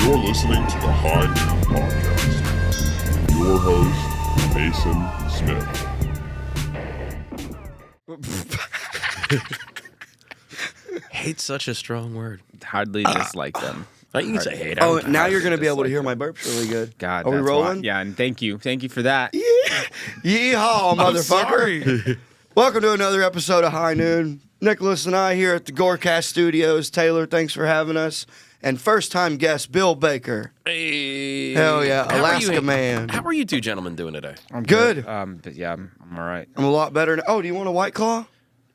You're listening to the High Noon Podcast. Your host, Mason Smith. Hate's such a strong word. Hardly dislike them. You can say hate. Oh, now you're going to be able to hear my burps really good. God, are we that's rolling? Why. Yeah, and thank you for that. Yeah. Yeehaw, motherfucker. Welcome to another episode of High Noon. Nicholas and I here at the Gorecast Studios. Taylor, thanks for having us. And first-time guest, Bill Baker. Hey. Hell yeah, How Alaska man. How are you two gentlemen doing today? I'm good. But yeah, I'm all right. I'm a lot better. Oh, do you want a White Claw?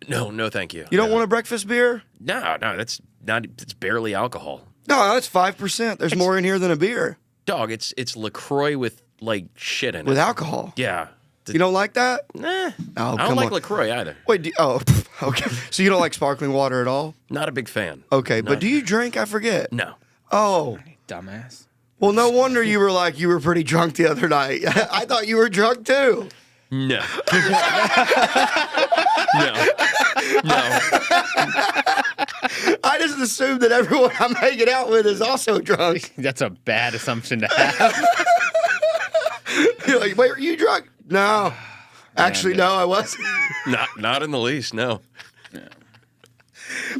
No, thank you. You don't want a breakfast beer? No, that's not. It's barely alcohol. No, that's 5%. There's more in here than a beer. Dog, it's LaCroix with like shit in it. With alcohol. Yeah. You don't like that? Nah. Oh, I don't like LaCroix either. Wait, okay. So you don't like sparkling water at all? Not a big fan. Okay, but do you drink? I forget. No. Oh. Dumbass. Well, no wonder you were pretty drunk the other night. I thought you were drunk too. No. No. I just assumed that everyone I'm hanging out with is also drunk. That's a bad assumption to have. You're like, wait, were you drunk? No. Actually, no, I wasn't. Not in the least, no.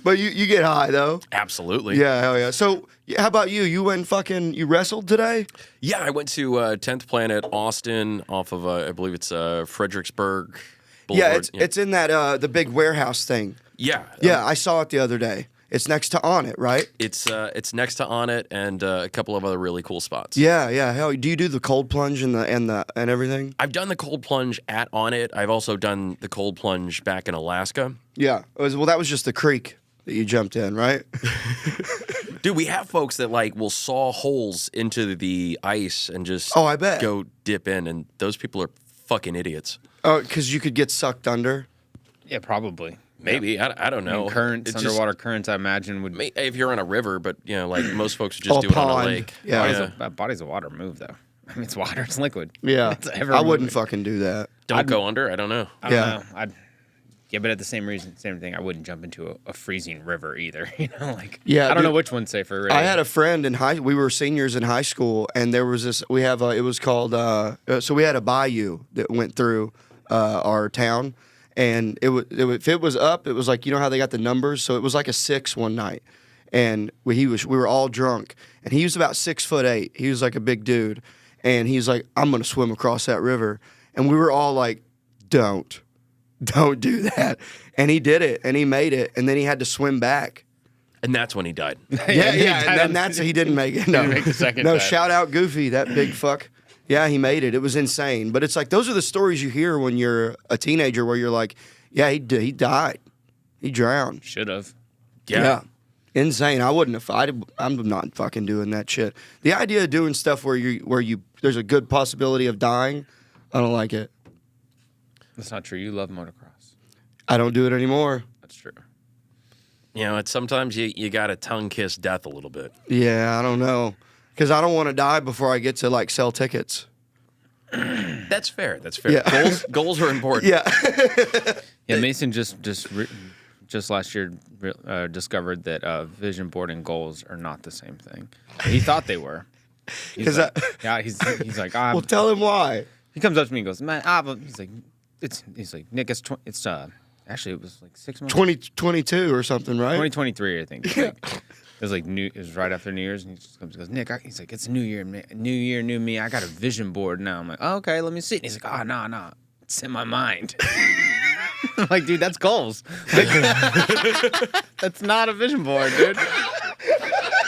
But you get high, though. Absolutely. Yeah, hell yeah. So, how about you? You went you wrestled today? Yeah, I went to 10th Planet, Austin, off of, I believe it's Fredericksburg Boulevard. Yeah, it's in that, the big warehouse thing. Yeah. Yeah, I saw it the other day. It's next to On It, right? It's next to On It and a couple of other really cool spots. Yeah. Hell, do you do the cold plunge and everything? I've done the cold plunge at On It. I've also done the cold plunge back in Alaska. Yeah. That was just the creek that you jumped in, right? Dude, we have folks that will saw holes into the ice and just I bet. go dip in, and those people are fucking idiots. Oh, because you could get sucked under? Yeah, probably. Maybe. I don't know. Currents, underwater currents, I imagine would. If you're on a river, but most folks would just do pond. it on a lake. Yeah. Bodies of water move though. I mean, it's water. It's liquid. Yeah. It's ever I wouldn't moving. fucking do that. Don't go under. I don't know. I don't know. Yeah, but at the same thing, I wouldn't jump into a freezing river either. Yeah, I don't know which one's safer. Really. I had a friend we were seniors in high school, and there was this. We have it was called. So we had a bayou that went through our town, and if it was up, it was like, you know how they got the numbers. So it was like a 6 one night, and we were all drunk, and he was about 6'8". He was like a big dude, and he's like, I'm gonna swim across that river, and we were all like, don't do that. And he did it, and he made it, and then he had to swim back. And that's when he died. And then he didn't make it. No, Didn't make the second no. time. Shout out Goofy, that big fuck. Yeah, he made it. It was insane. But it's like those are the stories you hear when you're a teenager, where you're like, yeah, he died, he drowned. Should have. Yeah. Insane. I wouldn't have. I'm not fucking doing that shit. The idea of doing stuff where there's a good possibility of dying, I don't like it. That's not true. You love motocross. I don't do it anymore. That's true. It's sometimes you got to tongue kiss death a little bit. Yeah, I don't know. Because I don't want to die before I get to sell tickets. That's fair. Yeah. Goals are important. Yeah. Yeah, Mason just last year discovered that vision board and goals are not the same thing. He thought they were. He's like, Well, tell him why. He comes up to me and goes, man, he's like, Nick, actually it was like 6 months. 2022 or something, right? 2023, I think. It was right after New Year's, and he just comes and goes, Nick, he's like, it's a new year, new me. I got a vision board now. I'm like, oh, okay, let me see it. And he's like, oh, no, it's in my mind. I'm like, dude, that's goals. That's not a vision board, dude.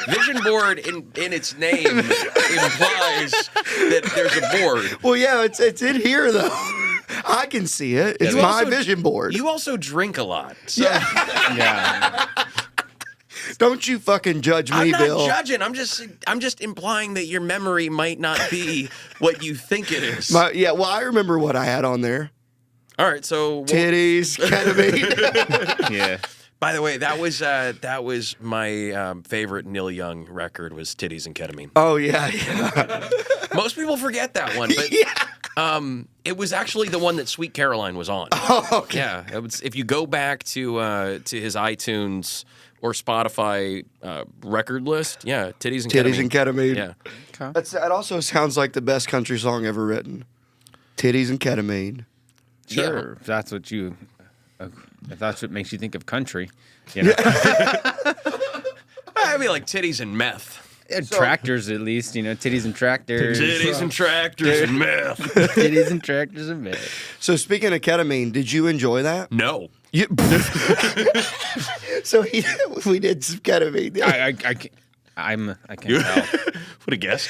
Vision board in its name implies that there's a board. Well, yeah, it's in here though. I can see it. It's my vision board. You also drink a lot. So. Yeah. Don't you fucking judge me, Bill. I'm not judging. I'm just implying that your memory might not be what you think it is. Well, I remember what I had on there. All right, so titties, ketamine. Yeah. By the way, that was my favorite Neil Young record was Titties and Ketamine. Oh yeah. Most people forget that one, but it was actually the one that Sweet Caroline was on. Oh, okay. Yeah, it was, if you go back to his iTunes or Spotify record list. Yeah, titties and Titties ketamine. and ketamine. Yeah. Okay. That also sounds like the best country song ever written. Titties and ketamine. Sure, if that's what makes you think of country, you know. I'd be like titties and meth. Tractors, at least, you know, titties and tractors. Titties and tractors and meth. Titties and tractors and meth. So speaking of ketamine, did you enjoy that? No. You, so we did some ketamine. I can't tell. Would have guessed.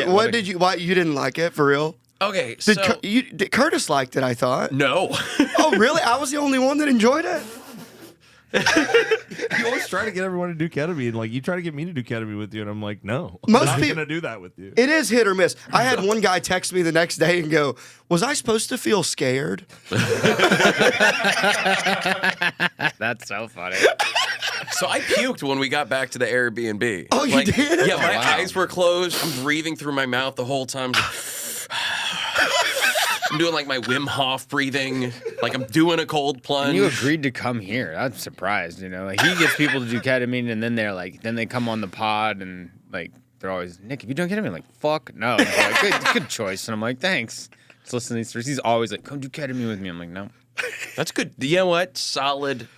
Why you didn't like it for real? Okay, Did Curtis liked it? I thought. no. Oh really? I was the only one that enjoyed it. You always try to get everyone to do ketamine. Like, you try to get me to do ketamine with you, and I'm like, no. Most I'm not people- going to do that with you. It is hit or miss. I had one guy text me the next day and go, "Was I supposed to feel scared?" That's so funny. So I puked when we got back to the Airbnb. Oh, you did? Yeah, my Wow. eyes were closed. I'm breathing through my mouth the whole time. I'm doing like my Wim Hof breathing, like I'm doing a cold plunge. And you agreed to come here. I'm surprised, you know. Like, he gets people to do ketamine, and then they come on the pod, and like they're always, Nick, have you done ketamine? I'm like, fuck no. They're like, good choice. And I'm like, thanks. Just listen to these stories. He's always like, come do ketamine with me. I'm like, no. That's good. You know what? Solid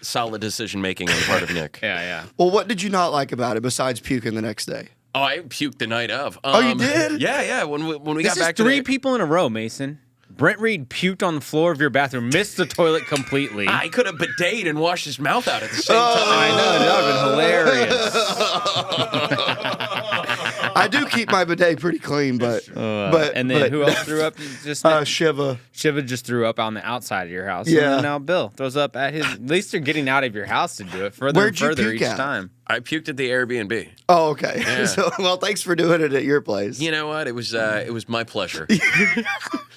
decision making on the part of Nick. Yeah. Well, what did you not like about it besides puking the next day? Oh, I puked the night of. Oh, you did? Yeah. When we This got is back three to people in a row, Mason. Brent Reed puked on the floor of your bathroom, missed the toilet completely. I could have bidet and washed his mouth out at the same time. I know, that would have been hilarious. I do keep my bidet pretty clean, but Who else threw up? Just Shiva. Shiva just threw up on the outside of your house. Yeah. And now Bill throws up at his. At least you're getting out of your house to do it further Where'd and you further puke each at? time. I puked at the Airbnb. Oh, okay. Yeah. So, well, thanks for doing it at your place. You know what? It was my pleasure.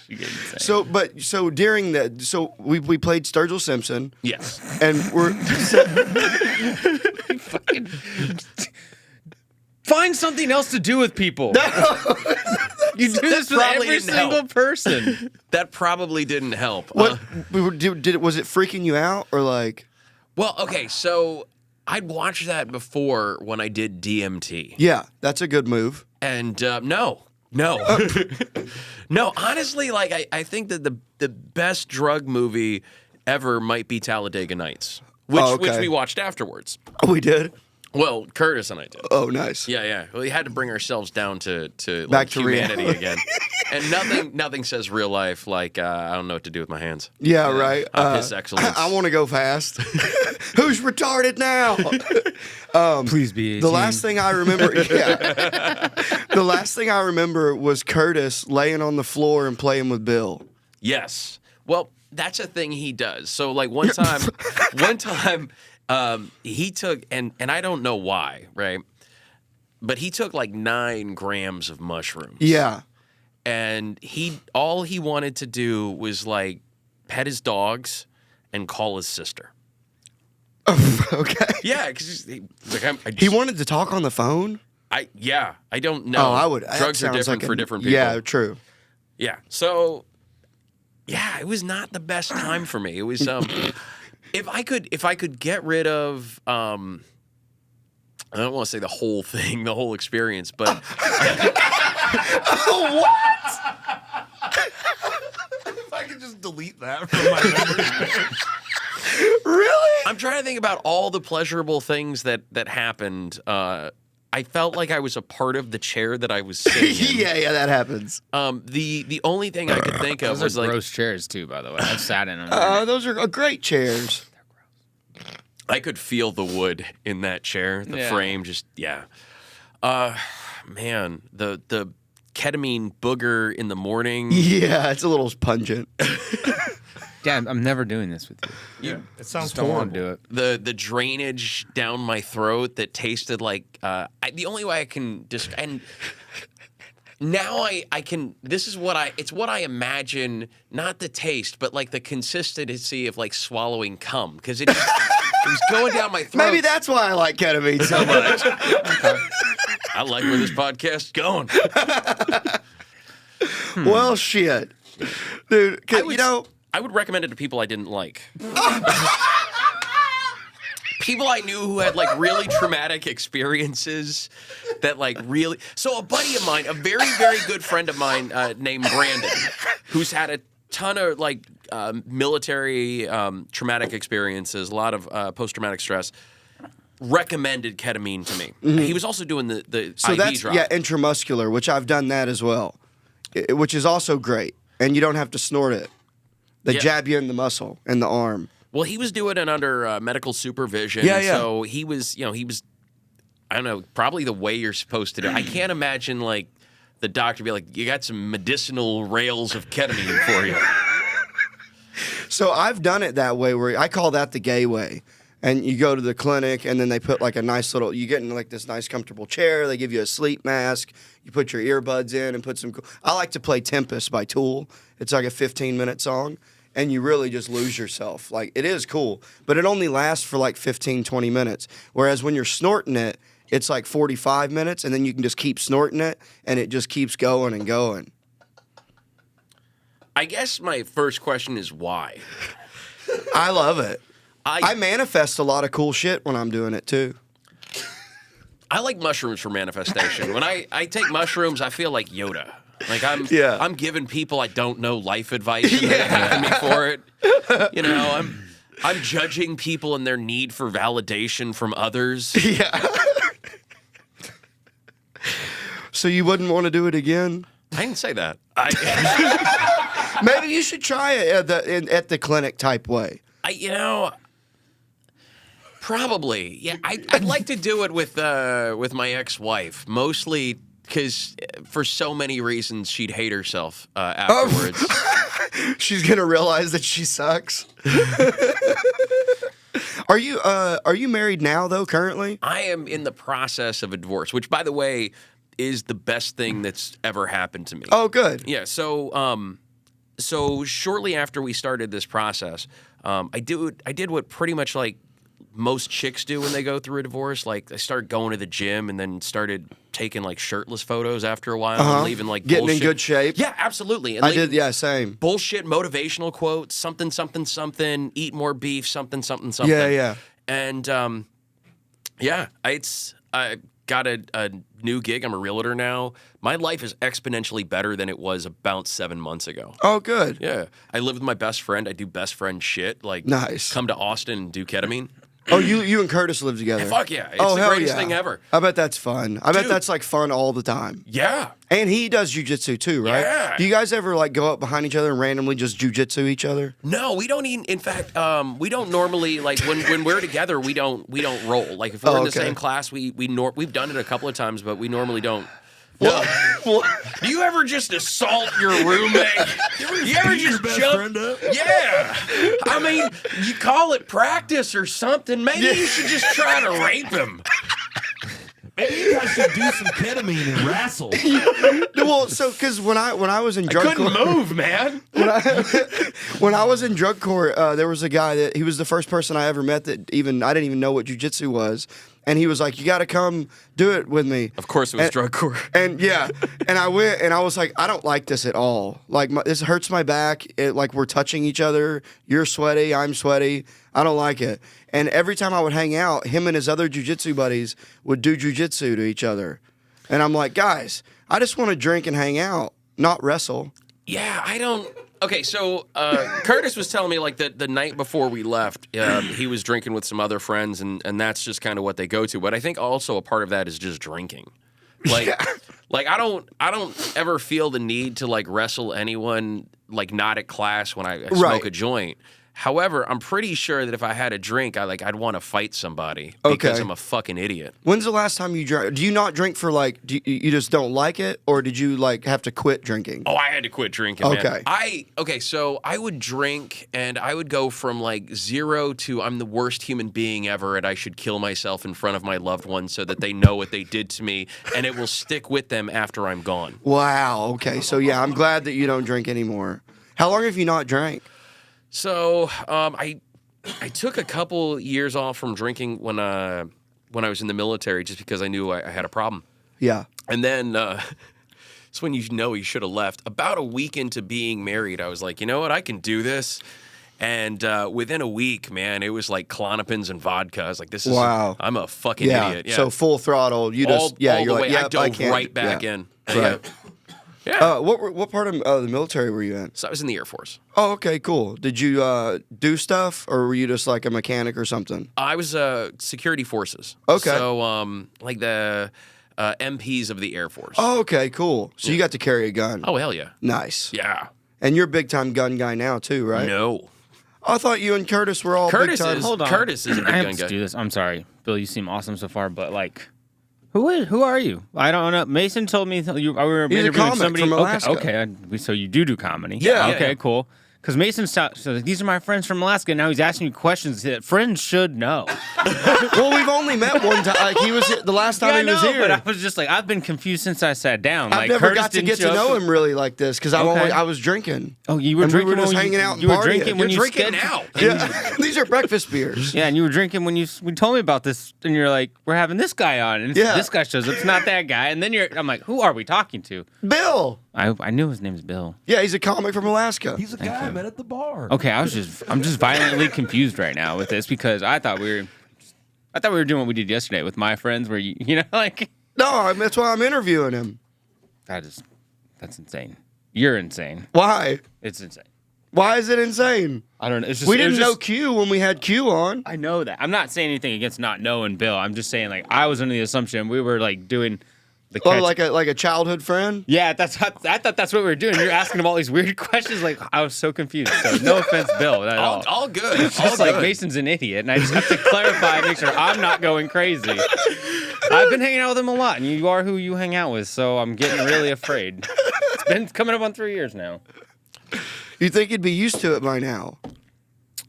You get insane. So during that, so we played Sturgill Simpson, Yes. and we're Fucking find something else to do with people. You do this with probably every didn't help. single person. That probably didn't help. what we were was it freaking you out or like? Well, okay, so I'd watched that before when I did DMT. Yeah, that's a good move. And no. No, honestly, like I think that the best drug movie ever might be Talladega Nights, which we watched afterwards. Oh, we did. Well, Curtis and I did. Oh, nice. Yeah. Well, we had to bring ourselves down to Back like to humanity reality. again. And nothing says real life like I don't know what to do with my hands. Yeah, right. His excellence. I want to go fast. Who's retarded now? Please be 18. The last thing I remember, the last thing I remember was Curtis laying on the floor and playing with Bill. Yes. Well, that's a thing he does. So like one time he took and I don't know why, right? But he took like 9 grams of mushrooms. Yeah. And all he wanted to do was like pet his dogs and call his sister. Okay. Yeah, because He wanted to talk on the phone. I don't know. Oh, I would. that Drugs are sounds different like for different people. Yeah, true. Yeah. So, yeah, it was not the best time for me. It was if I could get rid of I don't want to say the whole thing, the whole experience, but If I could just delete that from my memory. Really? I'm trying to think about all the pleasurable things that happened. I felt like I was a part of the chair that I was sitting in. yeah, that happens. The only thing I could think of Those was are like gross chairs too, by the way. I've sat in them. Those are great chairs. I could feel the wood in that chair, the Yeah. frame, just man, the ketamine booger in the morning. Yeah, it's a little pungent. Dad, I'm never doing this with you. Yeah, it sounds Just don't want horrible. to do it. The drainage down my throat that tasted like the only way I can just and now I can this is what it's what I imagine, not the taste but like the consistency of like swallowing cum because it was going down my throat. Maybe that's why I like ketamine so much. I like where this podcast is going. Well, shit, dude. I would recommend it to people I didn't like. people I knew who had like really traumatic experiences that like really. So a buddy of mine, a very, very good friend of mine named Brandon, who's had a ton of like military traumatic experiences, a lot of post-traumatic stress, recommended ketamine to me. He was also doing the So IV that's drop. intramuscular, which I've done that as well, which is also great, and you don't have to snort it. They jab you in the muscle and the arm. Well, he was doing it under medical supervision. Yeah, yeah. So he was, I don't know, probably the way you're supposed to do it. I can't imagine like the doctor be like, you got some medicinal rails of ketamine for you. So I've done it that way, where I call that the gay way. And you go to the clinic, and then they put like a nice little, you get in like this nice comfortable chair. They give you a sleep mask. You put your earbuds in and put some, I like to play Tempest by Tool. It's like a 15-minute song. And you really just lose yourself. Like, it is cool, but it only lasts for like 15, 20 minutes. Whereas when you're snorting it, it's like 45 minutes, and then you can just keep snorting it, and it just keeps going and going. I guess my first question is why? I love it. I I manifest a lot of cool shit when I'm doing it, too. I like mushrooms for manifestation. When I take mushrooms, I feel like Yoda. Like I'm giving people I don't know life advice and they're thanking me for it. You know, I'm judging people and their need for validation from others. Yeah. So you wouldn't want to do it again? I didn't say that. Maybe you should try it at the clinic type way. Probably. Yeah, I'd like to do it with my ex-wife, mostly because for so many reasons she'd hate herself afterwards. She's gonna realize that she sucks. Are you married now though? Currently, I am in the process of a divorce, which, by the way, is the best thing that's ever happened to me. Oh, good. Yeah. So shortly after we started this process, I did what pretty much like most chicks do when they go through a divorce. Like, I started going to the gym and then started taking like shirtless photos after a while and leaving like getting bullshit. in good shape. Yeah, absolutely. And I did. Yeah, same. bullshit motivational quotes, something, something, something, eat more beef, something, something, something. Yeah, yeah. And I got a new gig. I'm a realtor now. My life is exponentially better than it was about 7 months ago. Oh, good. Yeah. I live with my best friend. I do best friend shit. Like, Nice. come to Austin and do ketamine. Oh, you and Curtis live together. Fuck yeah. It's Oh, the hell greatest yeah. thing ever. I bet that's fun. I bet Dude. that's like fun all the time. Yeah. And he does jujitsu too, right? Yeah. Do you guys ever like go up behind each other and randomly just jujitsu each other? No, we don't even. In fact, we don't normally like when we're together. We don't roll. Like if we're in the okay. same class, we've done it a couple of times, but we normally don't. Well, Do you ever just assault your roommate? You ever Beat your just best jump? friend up? Yeah. I mean, you call it practice or something. Maybe you should just try to rape him. Maybe you guys should do some ketamine and wrestle. well, so because when I was in drug Couldn't court, move, man. when I was in drug court, there was a guy that he was the first person I ever met that I didn't even know what jujitsu was, and he was like, "You got to come do it with me." Of course, it was And- drug court. And yeah, and I went, and I was like, I don't like this at all. Like, this hurts my back. Like, we're touching each other. You're sweaty. I'm sweaty. I don't like it. And every time I would hang out, him and his other jujitsu buddies would do jujitsu to each other. And I'm like, guys, I just want to drink and hang out, not wrestle. Yeah, I don't. Okay, so Curtis was telling me like the night before we left, he was drinking with some other friends, and that's just kind of what they go to. But I think also a part of that is just drinking. Like, like I don't ever feel the need to like wrestle anyone like not at class when I smoke Right. a joint. However, I'm pretty sure that if I had a drink, I'd want to fight somebody because Okay. I'm a fucking idiot. When's the last time you drank? Do you not drink for like, you just don't like it? Or did you like have to quit drinking? Oh, I had to quit drinking, man. Okay. So I would drink and I would go from like 0 to I'm the worst human being ever and I should kill myself in front of my loved ones so that they know what they did to me and it will stick with them after I'm gone. Wow. Okay. So yeah, I'm glad that you don't drink anymore. How long have you not drank? So I took a couple years off from drinking when I was in the military just because I knew I had a problem. Yeah. And then it's when you know you should have left. About a week into being married, I was like, you know what? I can do this. And within a week, man, it was like Klonopins and vodka. I was like, this is Wow. I'm a fucking Yeah. idiot. Yeah. So full throttle. You just all you're the like, way. yeah, I dove can't. right back in. Right. Yeah. What part of the military were you in? So I was in the Air Force. Oh, okay, cool. Did you do stuff, or were you just like a mechanic or something? I was security forces. Okay. So like the MPs of the Air Force. Oh, okay, cool. So you got to carry a gun. Oh, hell yeah. Nice. Yeah. And you're a big time gun guy now too, right? No. I thought you and Curtis were all Curtis big time. is Hold on. Curtis is a big I have gun to guy. do this. I'm sorry, Bill. You seem awesome so far, but like, who are you? I don't know. Mason told me we were He's a interviewing comic somebody. from Alaska. Okay. So you do comedy? Yeah. Okay. Yeah. Cool. Because Mason so these are my friends from Alaska. Now he's asking me questions that friends should know. Well, we've only met one time. Like he was the last time Yeah, he was I know, here. but I was just like, I've been confused since I sat down. I've Like, never Curtis got to didn't get to show know up. him really like this because Okay. I was drinking. Oh, you were And we drinking were just when hanging you, out and you were partying. drinking when You're you drinking scheduled- now. Yeah, these are breakfast beers. Yeah, and you were drinking when you told me about this, and you're like, "We're having this guy on," and Yeah. this guy shows up. It's not that guy, and then I'm like, "Who are we talking to?" Bill. I knew his name's Bill. Yeah, he's a comic from Alaska. He's a guy I met at the bar. Okay, I'm just violently confused right now with this because I thought we were doing what we did yesterday with my friends, where you know, like No, that's why I'm interviewing him. that's insane. You're insane. Why? It's insane. Why is it insane? I don't know. It's just We it was didn't know just- Q when we had Q on. I know that. I'm not saying anything against not knowing Bill. I'm just saying like I was under the assumption we were like doing the Oh, catch. like a childhood friend. Yeah, I thought that's what we were doing. You're asking him all these weird questions. Like I was so confused. So no offense, Bill, at all. All good. It's all just like good. Mason's an idiot, and I just have to clarify, make sure I'm not going crazy. I've been hanging out with him a lot, and you are who you hang out with, so I'm getting really afraid. It's been coming up on 3 years now. You think you'd be used to it by now?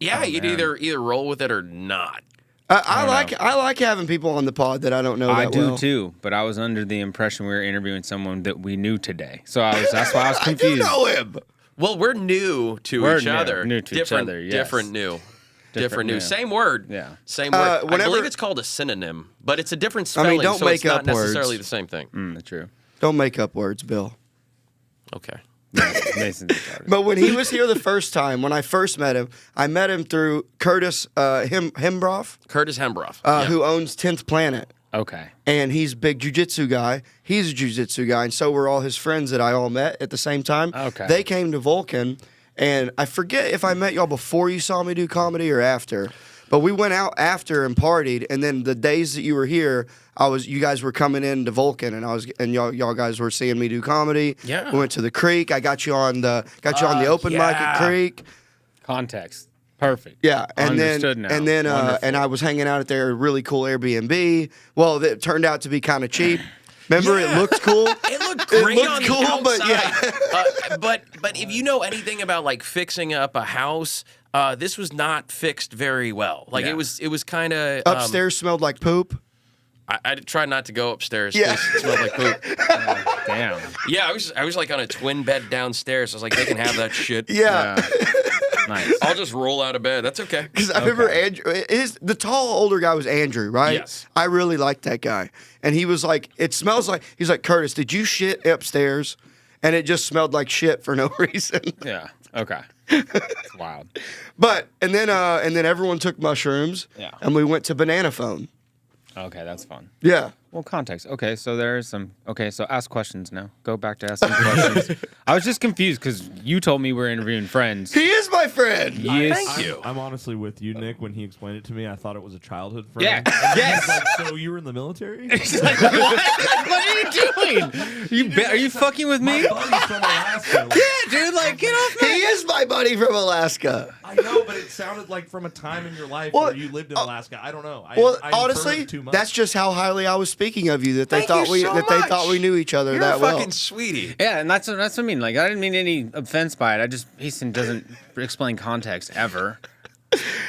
Yeah, you'd man. either roll with it or not. I don't like having people on the pod that I don't know that I do well. too, but I was under the impression we were interviewing someone that we knew today, so that's why I was I do confused. know him. Well, we're new to We're each new- other. new to each different, other, yes. Different new. Different new. new. Same word. Yeah. Same word. I whenever- believe it's called a synonym, but it's a different I spelling, mean, don't so make it's not up words. necessarily the same thing. That's true. Don't make up words, Bill. Okay. Mason's retarded. But when he was here the first time, when I first met him, I met him through Curtis Hembroff, Curtis Hembroff. Yeah. who owns 10th Planet. Okay. And he's a big jiu-jitsu guy. He's a jiu-jitsu guy, and so were all his friends that I all met at the same time. Okay. They came to Vulcan, and I forget if I met y'all before you saw me do comedy or after. But we went out after and partied, and then the days that you were here, you guys were coming in to Vulcan, and y'all guys were seeing me do comedy. Yeah. We went to the Creek. I got you on the open mic at yeah. Creek. Context. Perfect. Yeah, and Understood now. then Wonderful. and I was hanging out at their really cool Airbnb. Well, it turned out to be kind of cheap. Remember, it Yeah. looked cool. It looked It great looked on the cool, outside. but yeah. But if you know anything about like fixing up a house, this was not fixed very well. Like Yeah. it was kind of Upstairs smelled like poop. I tried not to go upstairs. Yeah. It smelled like poop. Damn. Yeah, I was like on a twin bed downstairs. I was like, they can have that shit. Yeah, Nice. I'll just roll out of bed. That's okay. because I remember Andrew. The tall older guy was Andrew, right? Yes. I really liked that guy, and he was like, "It smells like." He's like, "Curtis, did you shit upstairs?" And it just smelled like shit for no reason. Yeah. Okay. It's wild. But and then everyone took mushrooms. Yeah. And we went to Banana Phone. Okay, that's fun. Yeah. Well, context. Okay, so there's some. Okay, so ask questions now. Go back to asking questions. I was just confused because you told me we're interviewing friends. He is my friend. Yes. Thank you. I'm honestly with you, Nick. When he explained it to me, I thought it was a childhood friend. Yeah. And then Yes. he's like, so you were in the military? He's like, what? What are you doing? Are you fucking with me? My buddy's from Alaska. Like, Yeah, dude. Like, get off He me. is my buddy from Alaska. I know, but it sounded like from a time in your life Well, where you lived in Alaska. I don't know. Well, I inferred honestly, too much. that's just how highly I was speaking of you. That they Thank thought you we so that they much. thought we knew each other You're that a well. fucking sweetie. Yeah, and that's what I mean. Like, I didn't mean any offense by it. I just Mason doesn't explain context ever.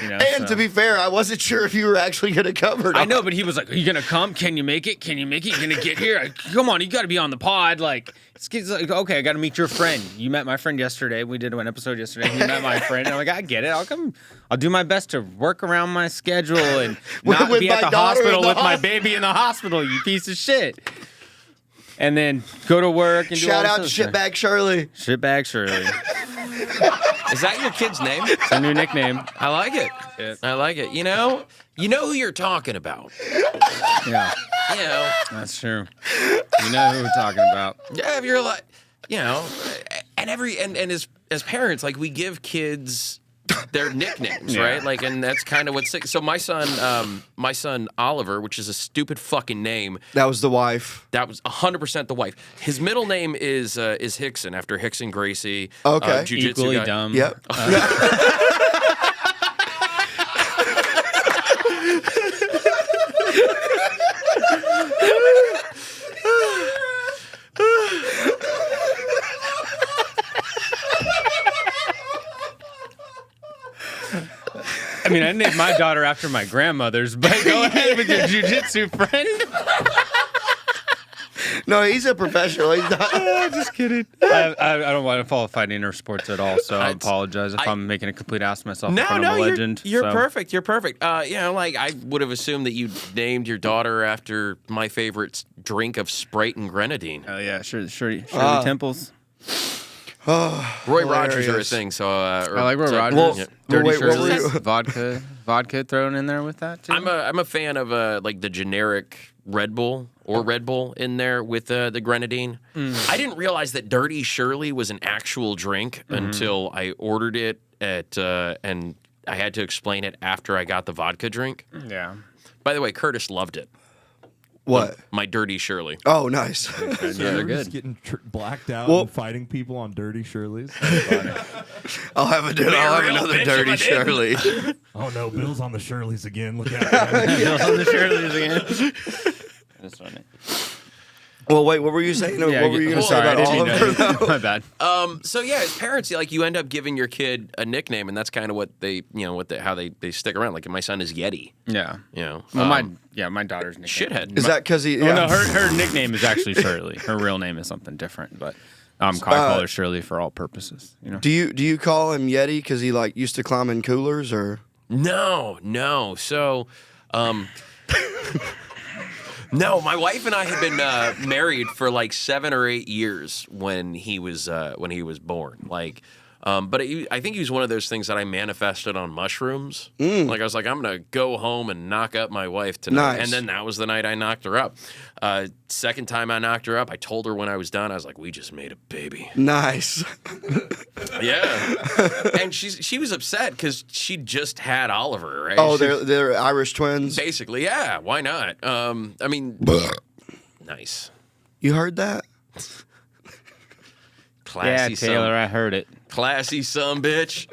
You know, And so. to be fair, I wasn't sure if you were actually going to cover it. I know, but he was like, "Are you gonna come? Can you make it? Can you make it? You gonna get here? Come on, you got to be on the pod." Like, it's like, okay, I got to meet your friend. You met my friend yesterday. We did an episode yesterday. You met my friend. I'm like, I get it. I'll come. I'll do my best to work around my schedule and not With be my at the daughter in hospital the with my hospital. baby in the hospital. You piece of shit. And then go to work and do Shout all out to this other Shitbag Shirley. stuff. Shitbag Shirley. Is that your kid's name? It's a new nickname. I like it. Yeah. I like it. You know who you're talking about. Yeah, You know, that's true. You know who we're talking about. yeah, if you're like, and as parents, like we give kids their nicknames, Yeah. right? Like, and that's kind of what's so my son Oliver, which is a stupid fucking name. That was the wife. That was 100% the wife. His middle name is Hickson after Hickson Gracie. Okay. Jiu-Jitsu Equally guy. dumb. Yep. I mean, I named my daughter after my grandmother's, but go ahead with your jiu-jitsu friend. No, he's a professional. He's not. Just kidding. I don't want to follow fighting or sports at all, so I apologize if I'm making a complete ass of myself in front of a legend. You're so. perfect. You're perfect. Like I would have assumed that you named your daughter after my favorite drink of Sprite and grenadine. Oh yeah, Shirley Temples. Roy Rogers are a hilarious. thing, so I like Roy Rogers. Well, Dirty wait, what were Shirley's, you- vodka thrown in there with that too. I'm a fan of like the generic Red Bull or Red Bull in there with the grenadine. I didn't realize that Dirty Shirley was an actual drink until I ordered it at and I had to explain it after I got the vodka drink. Yeah. By the way, Curtis loved it. What? My Dirty Shirley. Oh, nice. Yeah, they're We're good. just getting blacked out Well- and fighting people on Dirty Shirley's. I'll have real another bitch dirty if I didn't. Shirley. Oh no, Bill's on the Shirley's again. Look out! On the Shirley's again. That's funny. Well, wait, what were you saying? What were you going to say sorry, I about didn't mean Oliver? to- My bad. So yeah, as parents, like you end up giving your kid a nickname, and that's kind of what they, how they stick around. Like my son is Yeti. Yeah. Well, My daughter's nickname. shithead. Is that because he? Oh, Yeah. no, her nickname is actually Shirley. Her real name is something different, but I call her Shirley for all purposes. You know. Do you call him Yeti because he like used to climb in coolers or? No. So, no, my wife and I had been married for like 7 or 8 years when he was born. Like, but I think he was one of those things that I manifested on mushrooms. Like I was like, I'm gonna go home and knock up my wife tonight, Nice. and then that was the night I knocked her up. Second time I knocked her up, I told her when I was done, I was like, we just made a baby. Nice. Yeah, and she was upset because she just had Oliver, right? Oh, She- they're Irish twins. basically, yeah. Why not? I mean, nice, You heard that? classy, Yeah, Taylor, I heard it. classy son, bitch.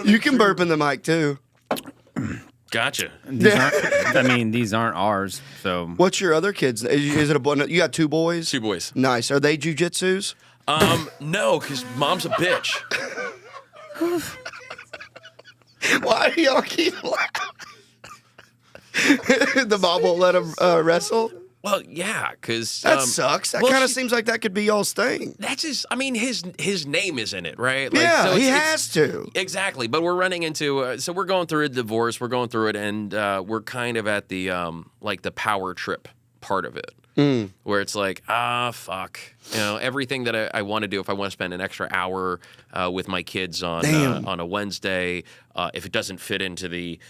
You can burp in the mic too. Gotcha. These aren't ours. So What's your other kids? Is it a boy? No, you got 2 boys. 2 boys. Nice. Are they jujitsus? No, because mom's a bitch. Why do y'all keep laughing? The mom won't let him wrestle. Well, yeah, because That sucks. That well, kind of she- seems like that could be y'all's thing. that's his. I mean, his name is in it, right? Like, Yeah, so he it's- has to. Exactly, but we're running into so we're going through a divorce. We're going through it, and we're kind of at the like the power trip part of it, where it's like fuck, everything that I want to do. If I want to spend an extra hour with my kids on a Wednesday, if it doesn't fit into the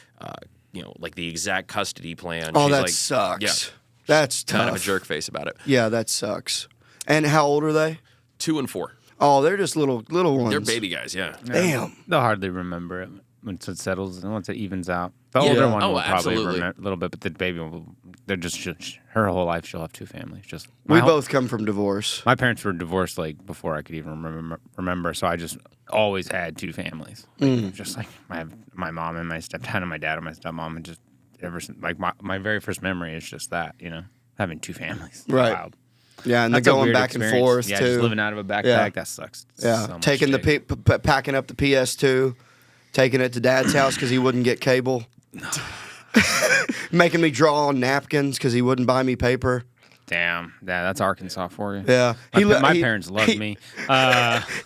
like the exact custody plan, Oh, she's that like, sucks. Yeah, That's tough. kind of a jerk face about it. Yeah, that sucks. And how old are they? 2 and 4, Oh, they're just little ones. they're baby guys. Yeah. Damn. they'll hardly remember it once it settles and once it evens out. The Yeah. older one Oh, will probably absolutely. remember a little bit, but the baby will. They're just her whole life. She'll have 2 families. Just We my whole- both come from divorce. My parents were divorced like before I could even remember, so I just always had 2 families. Like, just like my mom and my stepdad and my dad and my stepmom, and just ever since like my very first memory is just that, having 2 families. It's Right. wild. Yeah, and That's they're a going weird back and experience. forth Yeah, too. just living out of a backpack. Yeah. That sucks. Yeah, So much taking shit. packing up the PS2, taking it to Dad's house because he wouldn't get cable. Making me draw on napkins because he wouldn't buy me paper. Damn, that's Arkansas for you. Yeah, My parents loved me.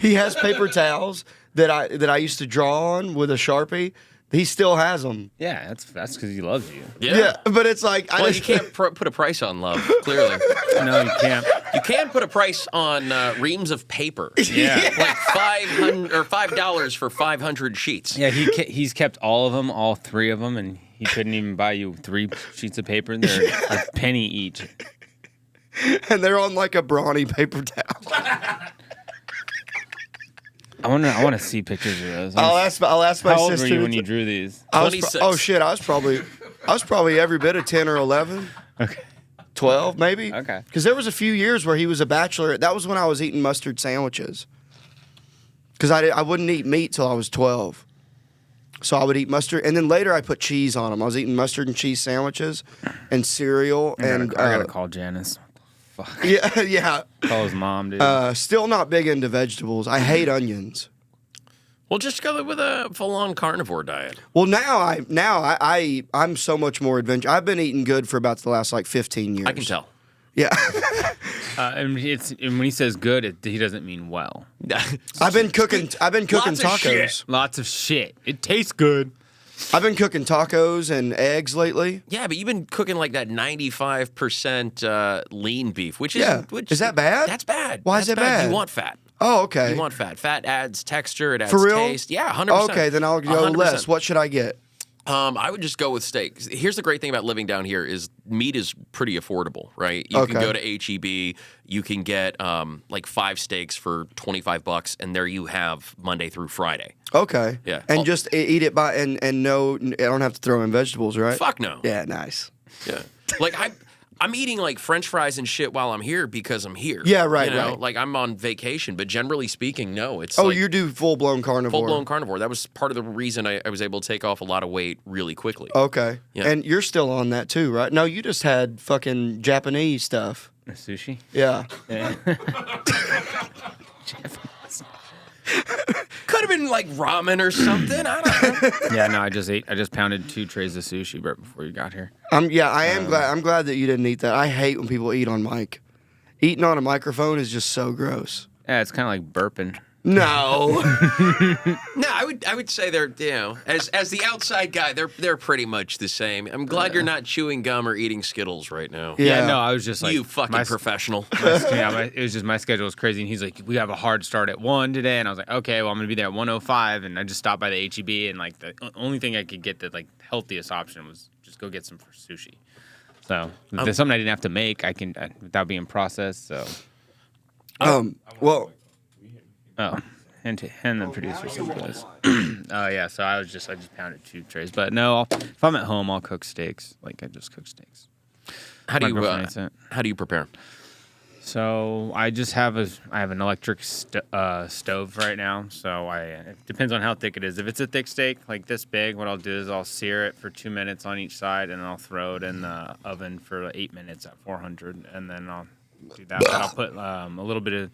He has paper towels that I used to draw on with a Sharpie. He still has them. Yeah, that's because he loves you. Yeah. But it's like Well, you can't put a price on love. Clearly. No, you can't. You can put a price on reams of paper. Yeah. Like $5 for 500 sheets. Yeah, he's kept all of them, all 3 of them, and he couldn't even buy you 3 sheets of paper. And they're a penny each. And they're on like a brawny paper towel. I want to see pictures of those. I'll ask my How old were sister. you when you drew these? I was 26. oh shit, I was probably every bit of 10 or 11. Okay. 12 maybe. Okay. Because there was a few years where he was a bachelor. That was when I was eating mustard sandwiches. Because I wouldn't eat meat till I was 12. So I would eat mustard, and then later I put cheese on them. I was eating mustard and cheese sandwiches, and cereal, I and gotta call Janice. Fuck. yeah. Call his mom, dude. Still not big into vegetables. I hate onions. Well, just go with a full-on carnivore diet. Well, I'm so much more adventurous. I've been eating good for about the last like 15 years. I can tell. Yeah. And when he says good, he doesn't mean well. I've been cooking Lots of tacos. shit. Lots of shit. It tastes good. I've been cooking tacos and eggs lately. Yeah, but you've been cooking like that 95% lean beef, which is Yeah. Is that bad? That's bad. Why is That's it bad? You want fat. Oh, okay. You want fat. Fat adds texture. It adds For real? taste. Yeah, 100%. Okay, then I'll go 100%. less. What should I get? I would just go with steak. Here's the great thing about living down here is meat is pretty affordable, right? You can Okay. go to HEB, you can get like 5 steaks for $25, and there you have Monday through Friday. Okay. Yeah. And just eat it by and no, I don't have to throw in vegetables, right? Fuck no. Yeah, nice. Yeah. Like I'm eating like French fries and shit while I'm here because I'm here. Yeah, right, You know? right. Like I'm on vacation, but generally speaking, no. It's Oh, like you do full blown carnivore. full blown carnivore. That was part of the reason I was able to take off a lot of weight really quickly. Okay. Yeah. And you're still on that too, right? No, you just had fucking Japanese stuff. Sushi. Yeah. Yeah. Could have been like ramen or something. I don't know. Yeah, no, I just pounded 2 trays of sushi right before you got here. I am glad. I'm glad that you didn't eat that. I hate when people eat on mic. Eating on a microphone is just so gross. Yeah, it's kind of like burping. No. No, I would say they're, you know, as the outside guy, they're pretty much the same. I'm glad you're not chewing gum or eating Skittles right now. Yeah. No, I was just like You fucking professional. it was just my schedule was crazy, and he's like, "We have a hard start at 1 today," and I was like, "Okay, well, I'm gonna be there at 1:05," and I just stopped by the HEB, and like the only thing I could get the like healthiest option was just go get some sushi. So if there's something I didn't have to make, I can without being processed. So Well, and the producer some of those. Oh yeah, so I just pounded 2 trays, but no, if I'm at home, I'll cook steaks. Like I just cook steaks. How do My you girlfriend eats it. how do you prepare? So I just have an electric stove right now. So it depends on how thick it is. If it's a thick steak like this big, what I'll do is I'll sear it for 2 minutes on each side, and I'll throw it in the oven for 8 minutes at 400, and then I'll do that. But I'll put a little bit of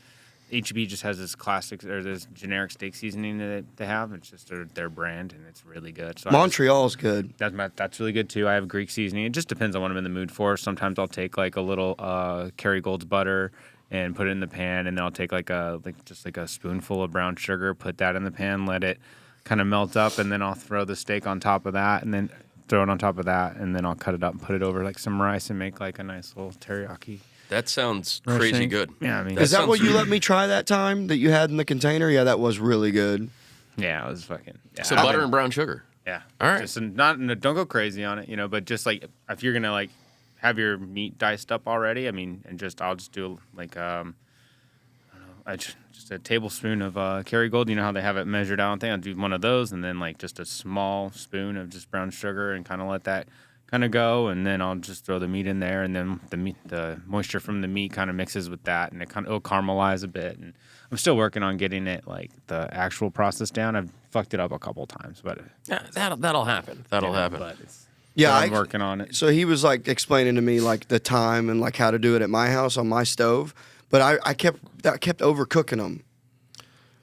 HEB just has this classic or this generic steak seasoning that they have. It's just their brand, and it's really good. So Montreal's good. that's really good too. I have Greek seasoning. It just depends on what I'm in the mood for. Sometimes I'll take like a little Kerrygold's butter and put it in the pan, and then I'll take like a spoonful of brown sugar, put that in the pan, let it kind of melt up, and then I'll throw the steak on top of that, and then throw it on top of that, and then I'll cut it up and put it over like some rice and make like a nice little teriyaki. That sounds crazy thing. good. Yeah, I mean, Is that what sounds- you let me try that time that you had in the container? Yeah, that was really good. yeah, it was fucking. Yeah, So butter and brown sugar. Yeah. All right. Just don't go crazy on it, but just like if you're gonna like have your meat diced up already, I mean, and I'll just do like I don't know, just a tablespoon of Kerrygold. You know how they have it measured out and thing. I'll do one of those, and then like just a small spoon of just brown sugar, and kind of let that kind of go, and then I'll just throw the meat in there, and then the moisture from the meat kind of mixes with that, and it'll caramelize a bit. And I'm still working on getting it like the actual process down. I've fucked it up a couple times, but Yeah, that'll happen. That'll happen. But I'm working on it. So he was like explaining to me like the time and like how to do it at my house on my stove, but I kept overcooking them.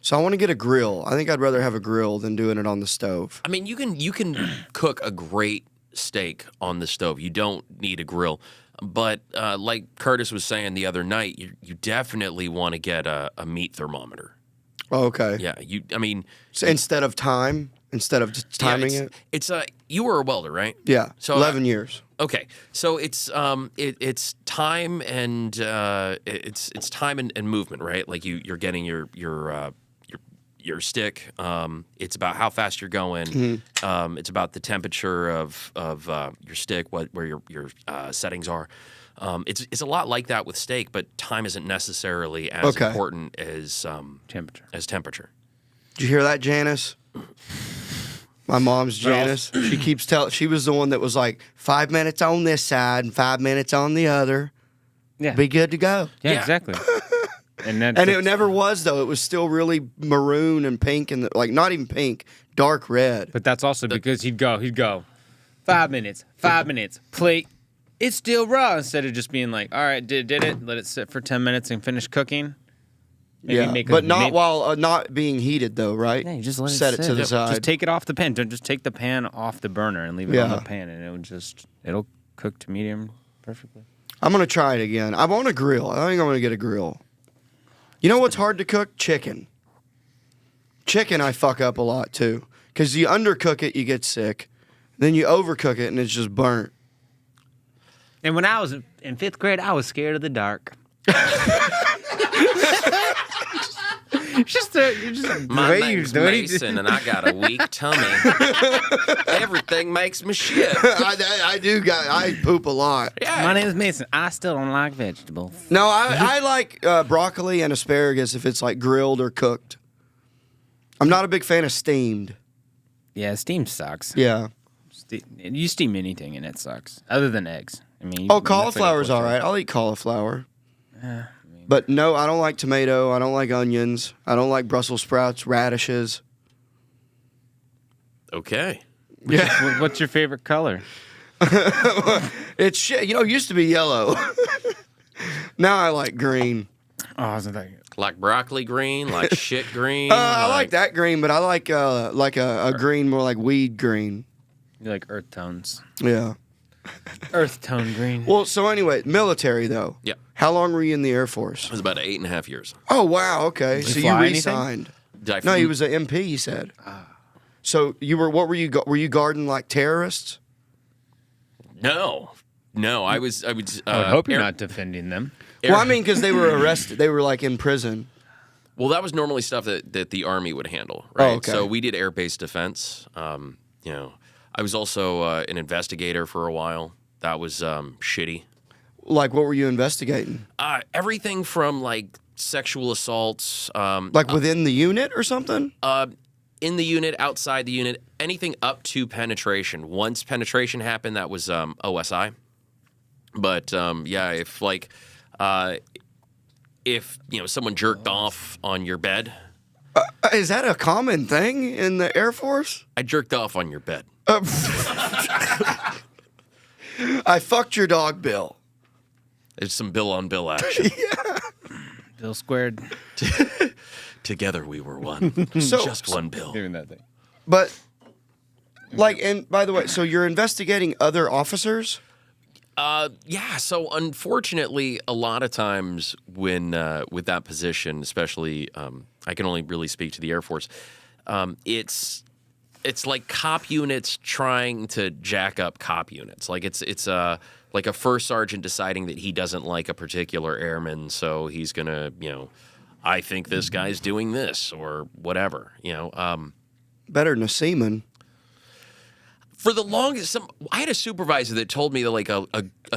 So I want to get a grill. I think I'd rather have a grill than doing it on the stove. I mean, you can cook a great steak on the stove. You don't need a grill. But like Curtis was saying the other night, you definitely want to get a meat thermometer. Oh, okay. Yeah, I mean, So instead of timing it. it's you were a welder, right? Yeah. So 11 years. Okay, so it's it's time and it's time and movement, right? Like you're getting your stick. It's about how fast you're going. It's about the temperature of your stick, where your settings are. It's a lot like that with steak, but time isn't necessarily as important as temperature. Did you hear that, Janice? My mom's Janice. She keeps telling. She was the one that was like 5 minutes on this side and 5 minutes on the other. Yeah. Be good to go. Yeah, Yeah. exactly. And it never was though. It was still really maroon and pink and like not even pink, dark red. But that's also because he'd go 5 minutes, plate. It's still raw, instead of just being like, all right, did it, let it sit for 10 minutes and finish cooking. Maybe But not while not being heated though, right? Yeah, you just let it set it sit. to the side. Just take it off the pan. Don't just take the pan off the burner and leave it on the pan, and it'll cook to medium perfectly. I'm gonna try it again. I want a grill. I think I'm gonna get a grill. You know what's hard to cook? Chicken. Chicken I fuck up a lot too, because you undercook it, you get sick. Then you overcook it and it's just burnt. And when I was in 5th grade, I was scared of the dark. My name's Mason, and I got a weak tummy. Everything makes me shit. I poop a lot. Yeah. My name is Mason. I still don't like vegetables. No, I like broccoli and asparagus if it's like grilled or cooked. I'm not a big fan of steamed. Yeah, steam sucks. Yeah. You steam anything and it sucks, other than eggs. I mean, cauliflower's all right. I'll eat cauliflower. But no, I don't like tomato. I don't like onions. I don't like Brussels sprouts, radishes. Okay. What's your favorite color? It's shit. You know, it used to be yellow. Now I like green. Oh, I wasn't that good. Like broccoli green, like shit green. I like that green, but I like a green more like weed green. You like earth tones. Yeah. Earth tone green. Well, so anyway, military though. Yeah. How long were you in the Air Force? It was about 8.5 years. Oh wow, okay. Did So you you fly re-signed. Did I No, he was an MP. He said. So you were. What were you? Were you guarding like terrorists? No. I was. I would hope you're not defending them. Well, I mean, because they were arrested. They were like in prison. Well, that was normally stuff that the Army would handle, right? Oh, okay. So we did air-based defense. I was also an investigator for a while. That was shitty. Like, what were you investigating? Everything from like sexual assaults, Like within the unit or something? in the unit, outside the unit, anything up to penetration. Once penetration happened, that was OSI. But if someone jerked off on your bed, Is that a common thing in the Air Force? I jerked off on your bed. I fucked your dog, Bill. It's some Bill on Bill action. Bill squared. Together we were one. So- Just one Bill. Doing that thing. But, like, and by the way, so you're investigating other officers? Yeah. So unfortunately, a lot of times when with that position, especially, I can only really speak to the Air Force. It's like cop units trying to jack up cop units. Like it's like a first sergeant deciding that he doesn't like a particular airman, so he's gonna I think this guy's doing this or whatever. Better than a seaman. For the longest, I had a supervisor that told me that like a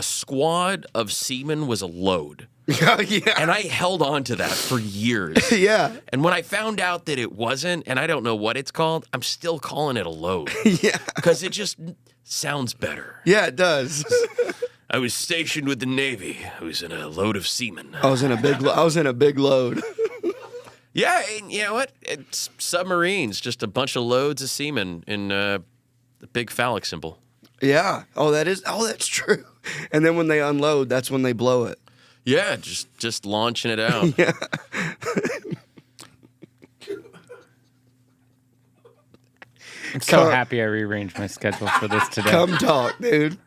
squad of seamen was a load. Yeah. And I held on to that for years. Yeah. And when I found out that it wasn't, and I don't know what it's called, I'm still calling it a load. Yeah. Because it just sounds better. Yeah, it does. I was stationed with the Navy. I was in a load of seamen. I was in a big load. Yeah, and you know what? It's submarines, just a bunch of loads of seamen in the big phallic symbol. Yeah. That's true. And then when they unload, that's when they blow it. Yeah, just launching it out. Yeah. I'm so happy I rearranged my schedule for this today. Come talk, dude.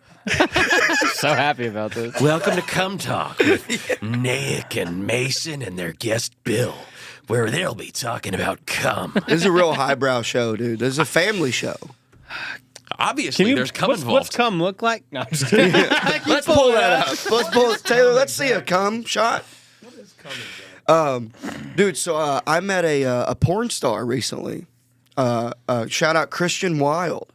So happy about this. Welcome to Come Talk with Nick and Mason and their guest Bill, where they'll be talking about cum. This is a real highbrow show, dude. This is a family show. Obviously, there's cum involved. What's cum look like? No, I'm just kidding. Let's pull that up. Let's pull it. Taylor, let's see a cum shot. What is coming, Dude, so I met a porn star recently. Shout out Christian Wilde.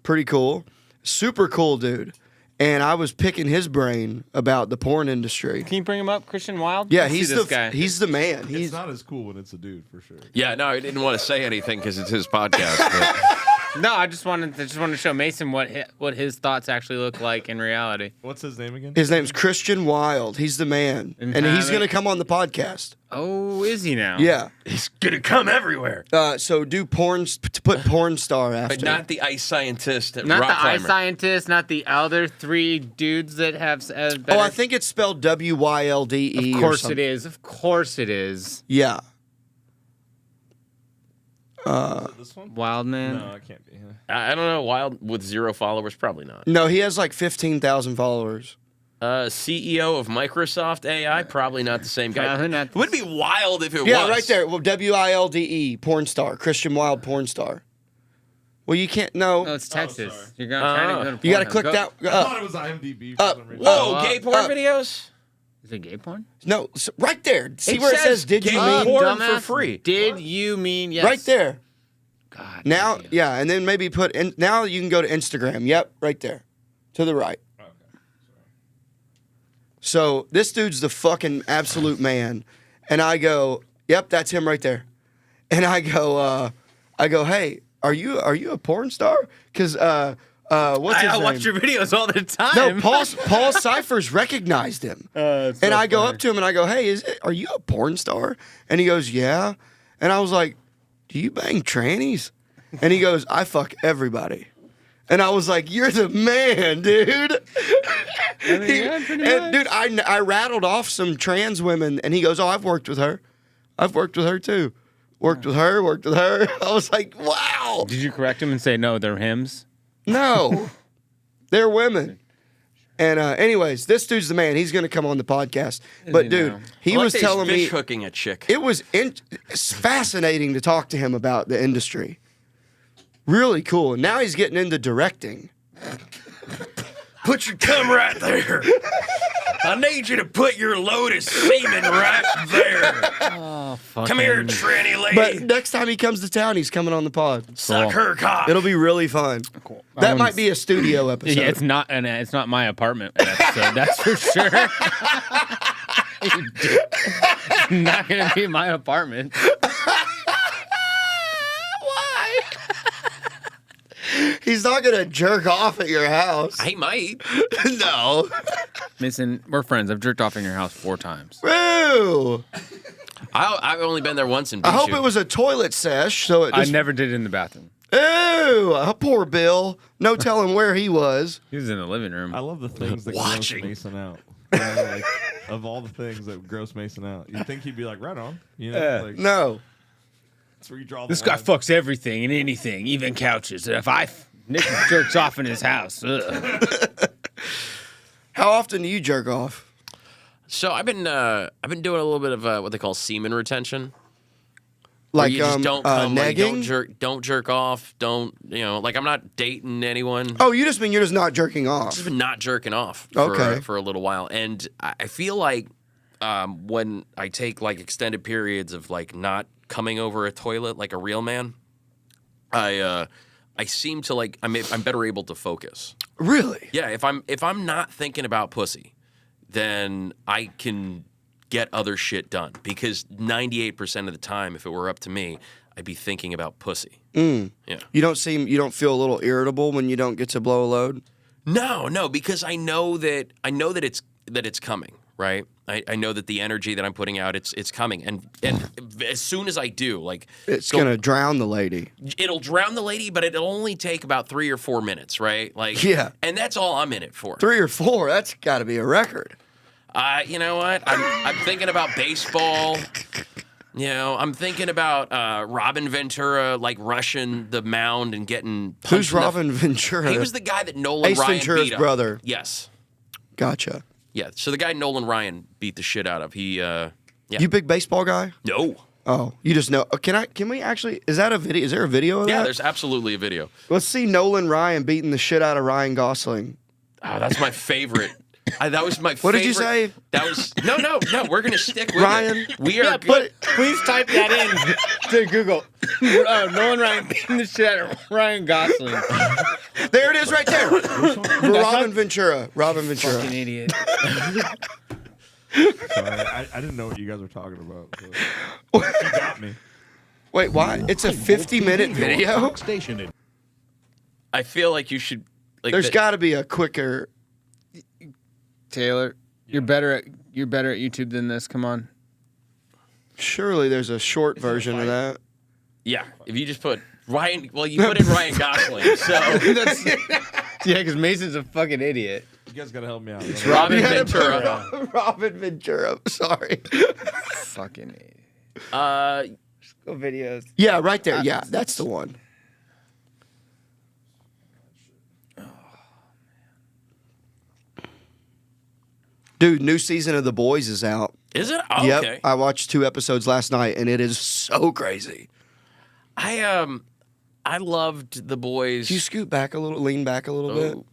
Pretty cool. Super cool dude. And I was picking his brain about the porn industry. Can you bring him up, Christian Wilde? Yeah, Let's see he's this the guy. he's the man. It's He's not as cool when it's a dude, for sure. Yeah, no, I didn't want to say anything because it's his podcast. But No, I just wanted to show Mason what his thoughts actually look like in reality. What's his name again? his name's Christian Wilde. He's the man, and he's gonna come on the podcast. Oh, is he now? Yeah. he's gonna come everywhere. So do porn. Put porn star after. But not the ice scientist at Not rock the climber. ice scientist, not the other 3 dudes that have. Oh, I think it's spelled WYLDE. Of course it is. Of course it is. Yeah. Is it this one? Wild man. No, it can't be. I don't know. Wild with 0 followers, probably not. No, he has like 15,000 followers. CEO of Microsoft AI, probably not the same guy. not- It would be wild if it was. Yeah, right there. Well, WILDE, porn star. Christian Wilde, porn star. Well, you can't. No. No, it's Texas. sorry. You're gonna try to go to You got to Pornhub. click Go- that. I thought it was IMDb for some reason. Whoa, Oh, gay porn videos? Is it gay porn? No, right there. See where it says, did you gay mean? porn for Dumbass. free. Did you mean yes? Right there. God. Now, damn. yeah, and then maybe put in. Now you can go to Instagram. Yep, right there. To the right. Okay. So this dude's the fucking absolute man. And I go, yep, that's him right there. And I go, hey, are you a porn star? Because what's his I name? watch your videos all the time. No, Paul Cyphers recognized him. And I go up to him and I go, hey, are you a porn star? And he goes, yeah. And I was like, do you bang trannies? And he goes, I fuck everybody. And I was like, you're the man, dude. Dude, I rattled off some trans women, and he goes, oh, I've worked with her. I've worked with her, too. Worked with her. I was like, wow. Did you correct him and say no? They're hymns. No. They're women. And anyways, this dude's the man. He's going to come on the podcast. But, he dude, now? he I like was that he's telling me fish hooking a chick. it was it's fascinating to talk to him about the industry. Really cool. And now he's getting into directing. Put your cum right there. I need you to put your load of semen right there. Oh, fuck. Come here, tranny lady. But next time he comes to town, he's coming on the pod. Suck her cock. It'll be really fun. Cool. That might be a studio episode. Yeah, it's not my apartment episode. That's for sure. Not gonna be my apartment. Why? He's not gonna jerk off at your house. I might. No. Mason, we're friends. I've jerked off in your house 4 times. Boo. I've only been there once in I hope Bijou. it was a toilet sesh, so it I just. never did it in the bathroom. Ew, poor Bill. No telling where he was. He was in the living room. I love the things that Watching. gross Mason out. You know, like, of all the things that gross Mason out, you'd think he'd be like, right on. You know, like, No. that's where you draw the This guy line. fucks everything and anything, even couches. If Nick jerks off in his house. Ugh. How often do you jerk off? So I've been doing a little bit of what they call semen retention. Like you just don't come, like, negging? don't jerk off. Don't like I'm not dating anyone. Oh, you just mean you're just not jerking I've off. just been not jerking off Okay. for a little while, and I feel like when I take like extended periods of like not coming over a toilet like a real man, I seem to like I'm better able to focus. Really? Yeah, if I'm not thinking about pussy, then I can get other shit done because 98% of the time, if it were up to me, I'd be thinking about pussy. Yeah. You don't feel a little irritable when you don't get to blow a load? No, because I know that it's coming, right? I know that the energy that I'm putting out, it's coming, and as soon as I do, like It's gonna drown the lady. it'll drown the lady, but it'll only take about 3 or 4 minutes, right? Like Yeah. and that's all I'm in it for. 3 or 4, that's gotta be a record. You know what? I'm thinking about baseball. You know, I'm thinking about Robin Ventura like rushing the mound and getting punched Who's in the- Robin Ventura? He was the guy that Nolan Ace Ryan Ventura's beat up. brother. Yes. Gotcha. Yeah. So the guy Nolan Ryan beat the shit out of. He yeah. You big baseball guy? No. Oh, you just know. Can we actually? Is that a video? Is there a video of that? Yeah, there's absolutely a video. Let's see Nolan Ryan beating the shit out of Ryan Gosling. Oh, that's my favorite. That was my favorite. What did you say? That was no. We're gonna stick with Ryan. it. We are good. Please type that in to Google. Nolan Ryan beating the shit out of Ryan Gosling. There it is, right there. Robin Ventura. Fucking idiot. Sorry, I didn't know what you guys were talking about. So. You got me. Wait, why? It's a 50-minute video. I feel like you should. Like, There's got to be a quicker. Taylor, you're better at YouTube than this. Come on. Surely there's a short version of that. Yeah, if you just put Ryan. Well, you put in Ryan Gosling. So Yeah, because Mason's a fucking idiot. You guys gotta help me out. it's Robin Ventura. Robin Ventura. Sorry. Fucking idiot. Go videos. Yeah, right there. Yeah, that's the one. Dude, new season of The Boys is out. Is it? Oh, Yep. okay. I watched 2 episodes last night, and it is so crazy. I loved The Boys. Can you scoot back a little, lean back a little bit? Oh.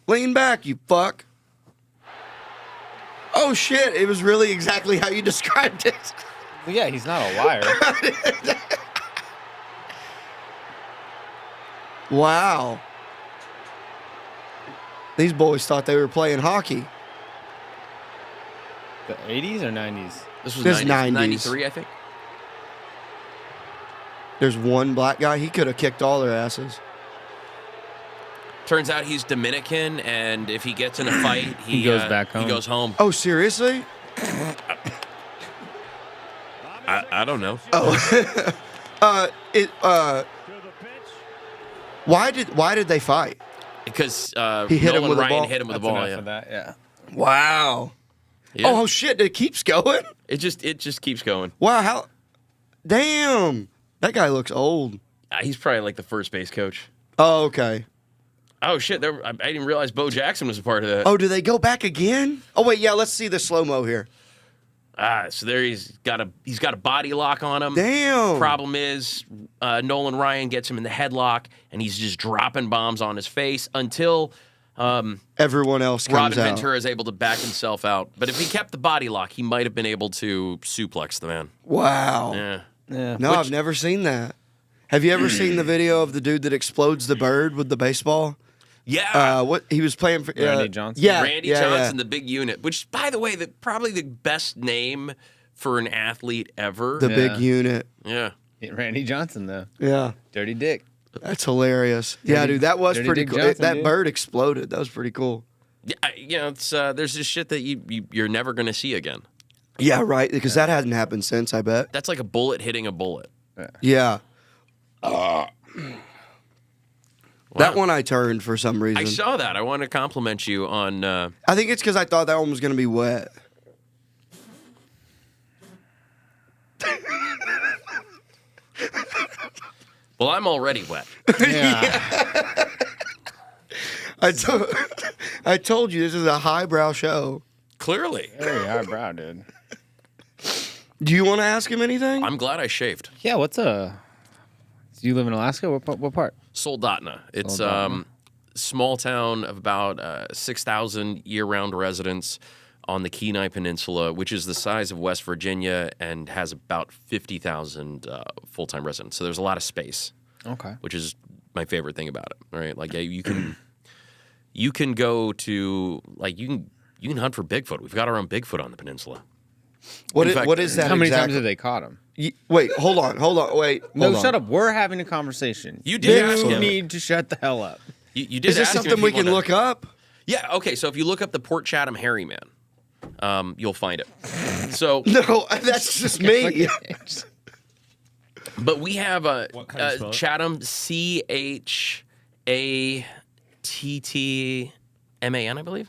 Lean back, you fuck. Oh, shit. It was really exactly how you described it. Well, yeah, he's not a liar. Wow. These boys thought they were playing hockey. The 80s or 90s? This was This 90s, 90s. 93, I think. There's one black guy. He could have kicked all their asses. Turns out he's Dominican, and if he gets in a fight, he goes back home. He goes home. Oh, seriously? I don't know. Why did they fight? Because He hit him Nolan with a Ryan ball? hit him with a That's ball. enough Yeah. of that, yeah. Wow. Yeah. Oh shit! It keeps going. It just keeps going. Wow. How? Damn. That guy looks old. He's probably like the first base coach. Oh, okay. Oh shit! I didn't realize Bo Jackson was a part of that. Oh, do they go back again? Oh wait, yeah. Let's see the slow mo here. So there he's got a body lock on him. Damn. Problem is, Nolan Ryan gets him in the headlock, and he's just dropping bombs on his face until Everyone else comes Robin out. Ventura is able to back himself out. But if he kept the body lock, he might have been able to suplex the man. Wow. Yeah. Yeah. No, I've never seen that. Have you ever seen the video of the dude that explodes the bird with the baseball? Yeah. What he was playing for? Randy Johnson? Yeah, Randy yeah, Johnson, yeah. the big unit, which, by the way, probably the best name for an athlete ever. The Yeah. big unit. Yeah. Randy Johnson, though. Yeah, Dirty Dick. that's hilarious. Yeah, dude, that was Dirty pretty Dick cool. Johnson, That dude. bird exploded. That was pretty cool. Yeah, it's there's this shit that you're never gonna see again. Yeah, right. Because that hasn't happened since. I bet. That's like a bullet hitting a bullet. Yeah. Wow. That one I turned for some reason. I saw that. I want to compliment you on. I think it's because I thought that one was going to be wet. Well, I'm already wet. Yeah. I told you this is a highbrow show. Clearly, Very highbrow, dude. Do you want to ask him anything? I'm glad I shaved. Yeah, what's Do you live in Alaska? What part? Soldotna. It's Soldotna. small town of about 6,000 year-round residents on the Kenai Peninsula, which is the size of West Virginia and has about 50,000 full-time residents. So there's a lot of space, Okay. which is my favorite thing about it. Right? Like, yeah, you can go to like you can hunt for Bigfoot. We've got our own Bigfoot on the peninsula. What in is, fact- what is that How many exactly? times have they caught him? Wait, hold on. Wait. No, hold on. shut up. We're having a conversation. You did ask You him. need to shut the hell up. You did Is this ask him something if we he can wanna- look up? Yeah. Okay. So if you look up the Port Chatham hairy man, you'll find it. So, No, that's just me. but we have a What kind of spell it? Chatham CHATTMAN, I believe.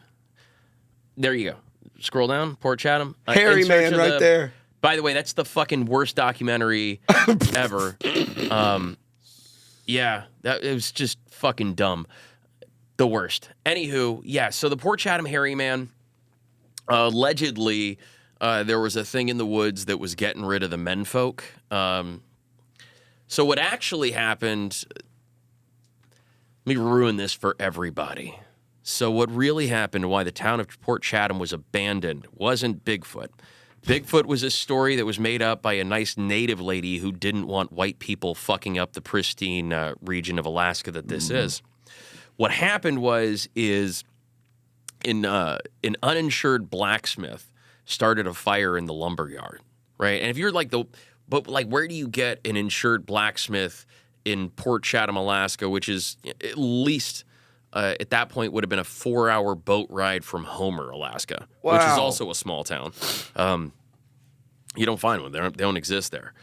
There you go. Scroll down. Port Chatham. Hairy In search man of right there. By the way, that's the fucking worst documentary ever. Yeah, it was just fucking dumb. The worst. Anywho, yeah, so the Port Chatham hairy man allegedly there was a thing in the woods that was getting rid of the menfolk. So what actually happened, let me ruin this for everybody. So what really happened, why the town of Port Chatham was abandoned, wasn't Bigfoot. Bigfoot was a story that was made up by a nice native lady who didn't want white people fucking up the pristine region of Alaska that this is. What happened is an uninsured blacksmith started a fire in the lumber yard, right? And if you're like where do you get an insured blacksmith in Port Chatham, Alaska, which is at least at that point would have been a 4-hour boat ride from Homer, Alaska, which is also a small town. You don't find one. They don't exist there.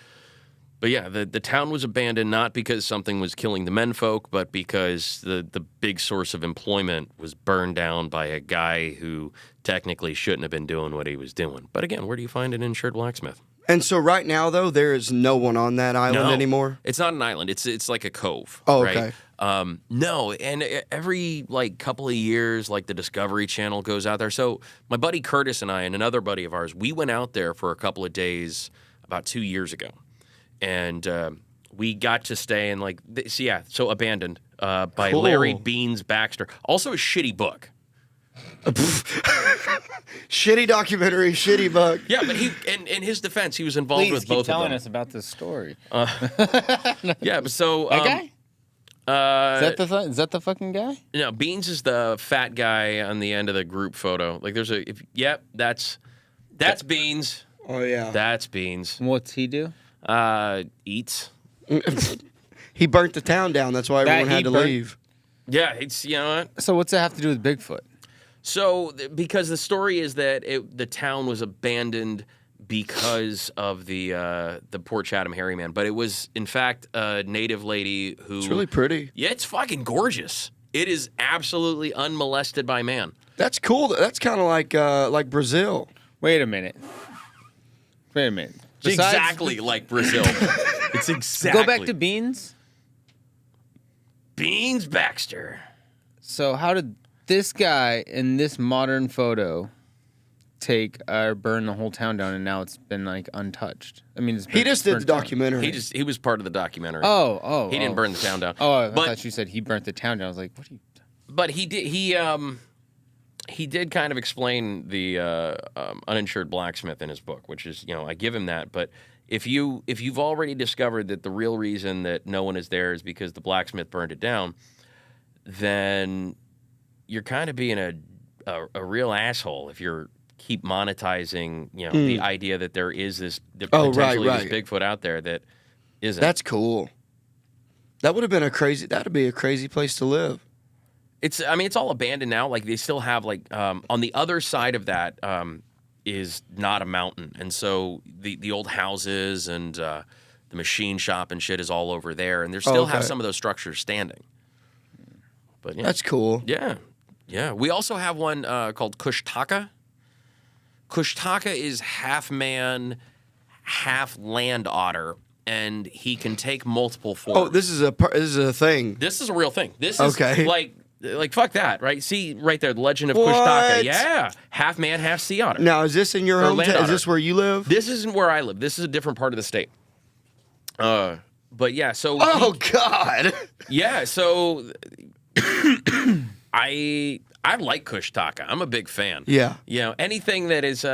But yeah, the town was abandoned not because something was killing the menfolk, but because the big source of employment was burned down by a guy who technically shouldn't have been doing what he was doing. But again, where do you find an insured blacksmith? And so right now, though, there is no one on that island anymore? It's not an island. It's like a cove. Oh, right? okay. No, and every couple of years, the Discovery Channel goes out there. So my buddy Curtis and I and another buddy of ours, we went out there for a couple of days about 2 years ago. And we got to stay in so Abandoned by Larry Beans Baxter. Also a shitty book. Shitty documentary, shitty book. Yeah, but he, in his defense, he was involved with both of them. telling us about this story. Yeah, so that guy? Is that the fucking guy? No, Beans is the fat guy on the end of the group photo. That's Beans. Oh yeah, That's Beans. What's he do? Eats. He burnt the town down. That's why everyone had to leave. Yeah, it's what. So what's that have to do with Bigfoot? So because the story is that the town was abandoned because of the Port Chatham hairy man, but it was in fact a native lady who. It's really pretty. Yeah, it's fucking gorgeous. It is absolutely unmolested by man. That's cool. That's kind of like Brazil. Wait a minute. It's exactly like Brazil. It's exactly. Go back to Beans. Beans Baxter. So how did this guy in this modern photo burn the whole town down, and now it's been untouched? I mean, he just did the documentary. He was part of the documentary. He didn't burn the town down. Oh, I thought you said he burnt the town down. I was like, what are you? But he did. He did kind of explain the uninsured blacksmith in his book, which is, I give him that. But if you've already discovered that the real reason that no one is there is because the blacksmith burned it down, then you're kind of being a real asshole if you're keep monetizing, the idea that there is this potentially this Bigfoot out there that isn't. That's cool. That would have been that'd be a crazy place to live. It's all abandoned now. They still have on the other side of that is not a mountain, and so the old houses and the machine shop and shit is all over there, and they still have some of those structures standing. But yeah. That's cool. Yeah. We also have one called Kushtaka. Kushtaka is half man, half land otter, and he can take multiple forms. Oh, this is a thing. This is a real thing. This is like fuck that, right? See right there, the legend of Kushtaka. Yeah, half man, half sea otter. Now, is this in your hometown? Is this where you live? This isn't where I live. This is a different part of the state. But yeah, so. Oh God. Yeah, so. I like Kushtaka. I'm a big fan. Yeah. Anything that is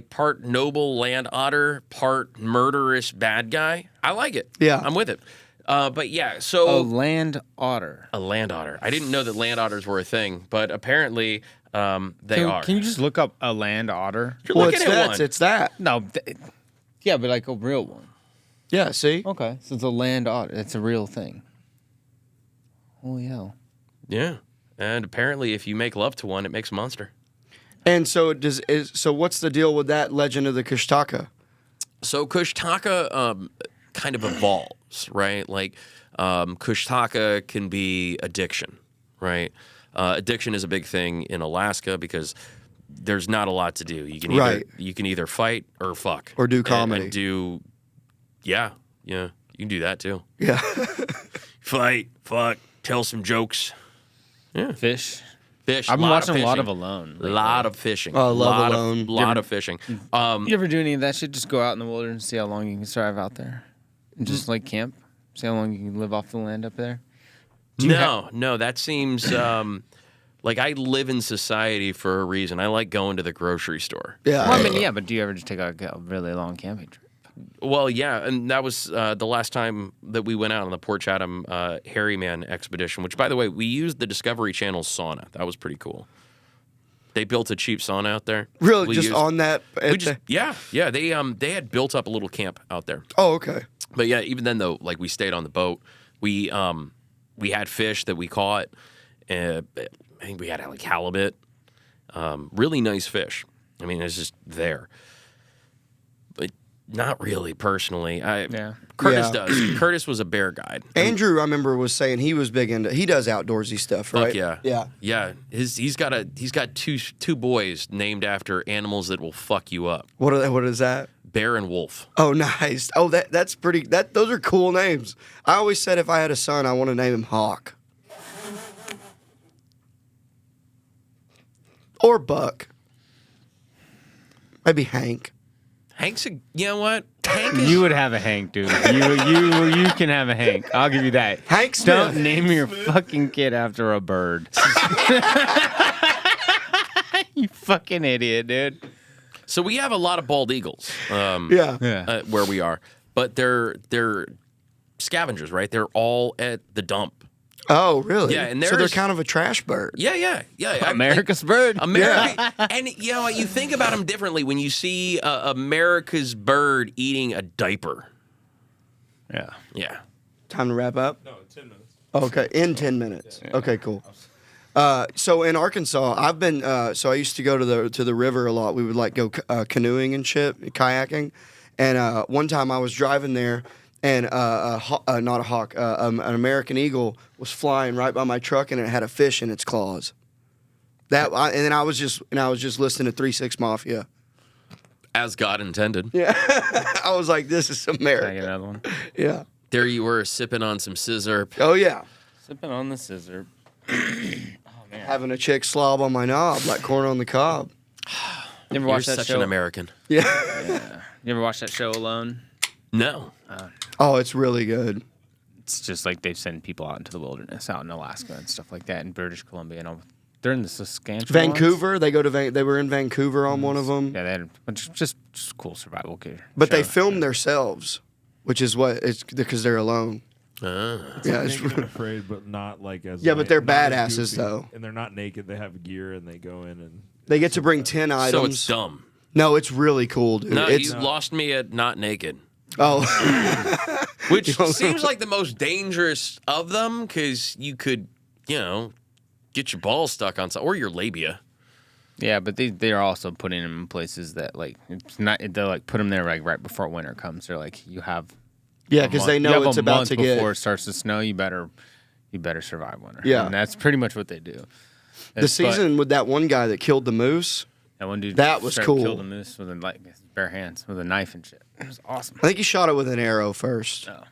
part noble land otter, part murderous bad guy, I like it. Yeah. I'm with it. But yeah, so a land otter. A land otter. I didn't know that land otters were a thing, but apparently they are. Can you just look up a land otter? You're looking at one. It's that. No. Yeah, but a real one. Yeah. See. Okay, so it's a land otter. It's a real thing. Holy hell. Yeah. And apparently, if you make love to one, it makes a monster. And so what's the deal with that legend of the Kushtaka? So Kushtaka kind of evolves, right? Kushtaka can be addiction, right? Addiction is a big thing in Alaska because there's not a lot to do. You can either fight or fuck or do comedy and do, yeah, you can do that too. Yeah, fight, fuck, tell some jokes. Yeah. Fish. Fish. I've been watching of a lot of fishing. Alone. A lately. lot of fishing. Oh, I love lot Alone. Of, lot of fishing. You ever do any of that shit? Just go out in the wilderness, see how long you can survive out there, and just like camp, see how long you can live off the land up there. No, that seems like I live in society for a reason. I like going to the grocery store. Yeah. Well, I mean, yeah, but do you ever just take a really long camping trip? Well, yeah, and that was the last time that we went out on the Port Chatham Harryman expedition, which, by the way, we used the Discovery Channel sauna. That was pretty cool. They built a cheap sauna out there. Really, We just used- on that. We just, yeah. They had built up a little camp out there. Oh, okay. But yeah, even then though, like we stayed on the boat. We had fish that we caught. I think we had like halibut. Really nice fish. I mean, it's just there. But not really personally. Curtis Yeah. does. Curtis was a bear guide. Andrew, I remember, was saying he was big into. He does outdoorsy stuff, right? Fuck yeah. Yeah. Yeah. He's got two boys named after animals that will fuck you up. What is that? Bear and wolf. Oh, nice. Oh, that's pretty. Those are cool names. I always said if I had a son, I want to name him Hawk or Buck. Maybe Hank. Hank's you know what? Hank is You would have a Hank, dude. You can have a Hank. I'll give you that. Hank Smith. Don't name your fucking kid after a bird. You fucking idiot, dude. So we have a lot of bald eagles. Yeah. Where we are, but they're scavengers, right? They're all at the dump. Oh, really? Yeah, and so they're there's- kind of a trash bird. Yeah. America's bird. America, and you know you think about them differently when you see America's bird eating a diaper. Yeah. Yeah. Time to wrap up. No, 10 minutes. Okay, in 10 minutes. Okay, cool. So in Arkansas, I've been. So I used to go to the river a lot. We would like go canoeing and shit, kayaking. And one time I was driving there, and not a hawk, an American eagle was flying right by my truck, and it had a fish in its claws. And then I was just listening to 3-6 Mafia. As God intended. Yeah, I was like, this is Can I America. get another one? Yeah. There you were sipping on some scissor. Oh yeah. Sipping on the scissor. Having a chick slob on my knob like corn on the cob. You ever You're watch that such show? an American. Yeah. You ever watch that show Alone? No. Oh, it's really good. It's just like they send people out into the wilderness, out in Alaska and stuff like that, in British Columbia and all. They're in the Saskatchewan. Vancouver. They were in Vancouver on one of them. Yeah, they had a bunch of just cool survival gear. But they shows. film themselves, which is what it's because they're alone. Yeah, it's, Naked and afraid, but not like as. Yeah, but they're not as badasses, goofy. though. And they're not naked. They have gear and they go in and. they get to bring 10 items. So it's dumb. No, it's really cool, dude. No, it's you lost me at not naked. oh, Which seems like the most dangerous of them because you could, get your balls stuck on something or your labia. Yeah, but they're also putting them in places that like it's not. They're like put them there like right before winter comes. They're like you have. yeah, because they know it's about to before get. it starts to snow. You better survive winter. Yeah. and that's pretty much what they do. The season with that one guy that killed the moose. That one dude. That was straight up cool. Killed a moose with his bare hands with a knife and shit. It was awesome. I think he shot it with an arrow first. Oh.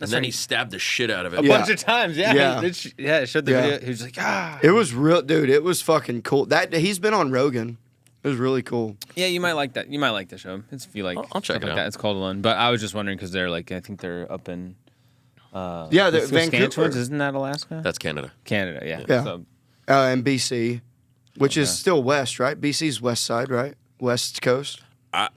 And then he stabbed the shit out of it. A Yeah. bunch of times, yeah. Yeah. It showed the Yeah. video. He was like, ah. It was real, dude. It was fucking cool. That he's been on Rogan. It was really cool. Yeah, you might like that. You might like the show. It's if you like. I'll check stuff it like out. That. It's called Alone. But I was just wondering because they're like, I think they're up in. Yeah, the Saskatchewan. Vancouver. Isn't that Alaska? That's Canada. Canada. Yeah. Yeah. So, And BC, which is still west, right? BC's west side, right? West coast.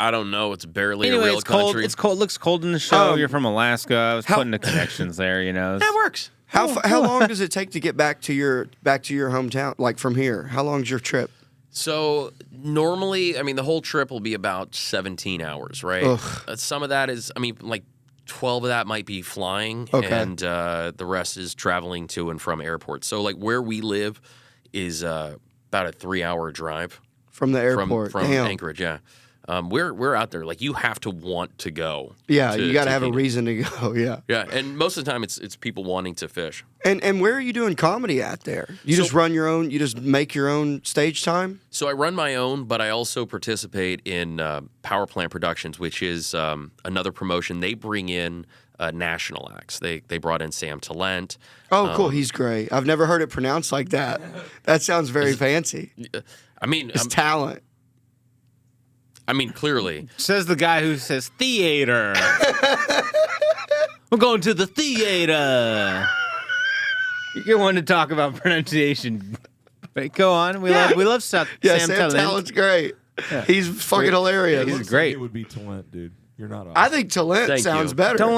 I don't know. It's barely anyway, a real it's cold. country. It's cold. Looks cold in the show. You're from Alaska. I was how- putting the connections there. That works. How long does it take to get back to your hometown? Like from here, how long's your trip? So normally, I mean, the whole trip will be about 17 hours, right? Ugh. Some of that is, like 12 of that might be flying, Okay. and the rest is traveling to and from airports. So like where we live is about a 3-hour drive From the airport. from Damn. Anchorage. Yeah, we're out there. Like you have to want to go. Yeah, to- you got to have a Keenan. reason to go. Yeah. Yeah, and most of the time it's people wanting to fish. And where are you doing comedy at there? You just run your own. You just make your own stage time. So I run my own, but I also participate in Power Plant Productions, which is another promotion. They bring in national acts. They brought in Sam Talent. Oh, cool. He's great. I've never heard it pronounced like that. That sounds very fancy. I mean, It's talent. Clearly. Says the guy who says theater. We're going to the theater. You want to talk about pronunciation? But go on. We love Sam Sam Talent. Talent's great. Yeah. He's fucking hilarious. He's Looks great. Like it would be Talent, dude. You're not. I think Talent Thank sounds you. better. Don't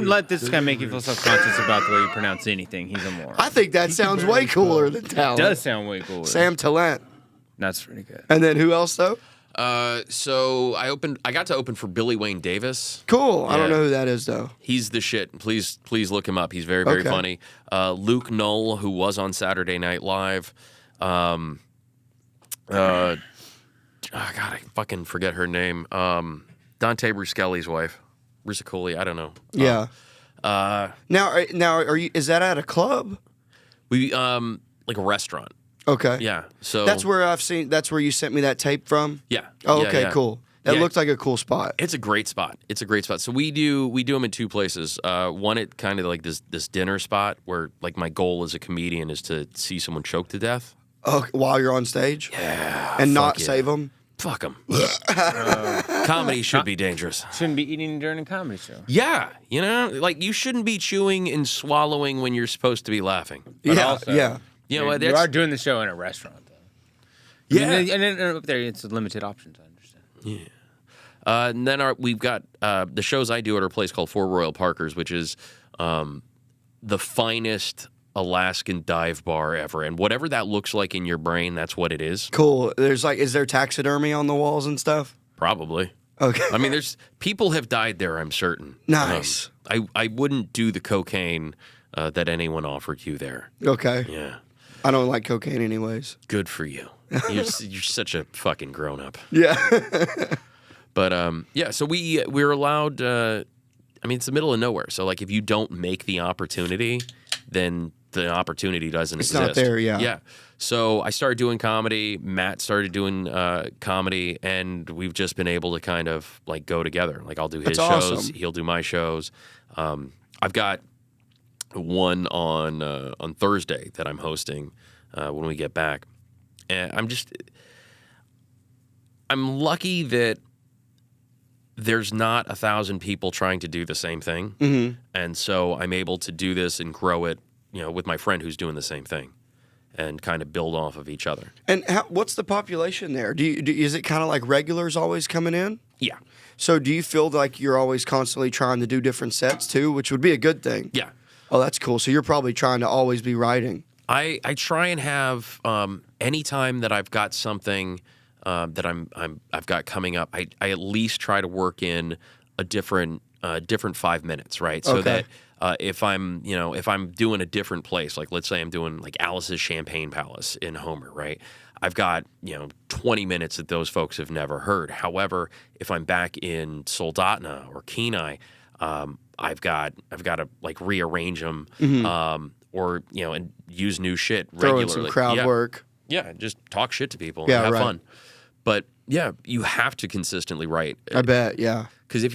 let this guy make you feel self-conscious about the way you pronounce anything. He's a moron. I think that sounds way cooler than Talent. Does sound way cooler. Sam Talent. That's pretty good. And then who else though? So I got to open for Billy Wayne Davis. Cool. I don't Yeah. know who that is though. He's the shit. Please look him up. He's very, very Okay. funny. Luke Knoll, who was on Saturday Night Live. God, I fucking forget her name. Dante Bruscelli's wife, Brusicoli. I don't know. Yeah. Now are you? Is that at a club? We like a restaurant. Okay. Yeah. So That's where I've seen. That's where you sent me that tape from. Yeah. Oh, Yeah, okay, yeah. cool. That Yeah. looked like a cool spot. It's a great spot. It's a great spot. So we do them in two places. One at kind of like this dinner spot where like my goal as a comedian is to see someone choke to death. Oh, while you're on stage. Yeah. And not yeah. save them. Fuck them. Comedy should be dangerous. Shouldn't be eating during a comedy show. Yeah, like you shouldn't be chewing and swallowing when you're supposed to be laughing. Yeah. also- Yeah. You know what? You That's- are doing the show in a restaurant, though. Yeah. And then up there, it's limited options. I understand. And then we've got the shows I do at our place called Four Royal Parkers, which is the finest Alaskan dive bar ever. And whatever that looks like in your brain, that's what it is. Cool. Is there taxidermy on the walls and stuff? Probably. Okay. I mean, there's people have died there, I'm certain. Nice. I wouldn't do the cocaine that anyone offered you there. Okay. Yeah. I don't like cocaine anyways. Good for you. You're such a fucking grown up. Yeah. But yeah, so we're allowed. It's the middle of nowhere. So like, if you don't make the opportunity, then the opportunity doesn't It's exist. not there, yeah. Yeah. So I started doing comedy. Matt started doing comedy, and we've just been able to kind of like go together. Like I'll do his That's shows, awesome. he'll do my shows. I've got one on Thursday that I'm hosting when we get back, and I'm lucky that there's not 1,000 people trying to do the same thing. Mm-hmm. And so I'm able to do this and grow it, with my friend who's doing the same thing and kind of build off of each other. And what's the population there? Is it kind of like regulars always coming in? Yeah. So do you feel like you're always constantly trying to do different sets too, which would be a good thing? Yeah. Oh, that's cool. So you're probably trying to always be writing. I try and have any time that I've got something that I've got coming up, I at least try to work in a different 5 minutes, right? So Okay. that if I'm doing a different place, like let's say I'm doing like Alice's Champagne Palace in Homer, right? I've got 20 minutes that those folks have never heard. However, if I'm back in Soldotna or Kenai, I've got to like rearrange them or and use new shit Throw regularly. in some crowd Yeah. work. Yeah, just talk shit to people Yeah, and have right. fun. But yeah, you have to consistently write. I bet, yeah. Because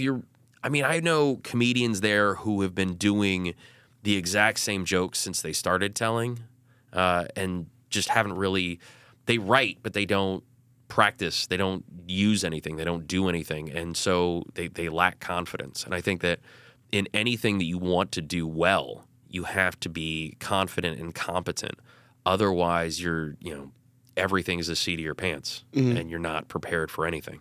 I know comedians there who have been doing the exact same jokes since they started telling and just haven't really, they write, but they don't practice. They don't use anything. They don't do anything. And so they lack confidence. And I think that in anything that you want to do well, you have to be confident and competent. Otherwise, everything is a seat of your pants and you're not prepared for anything.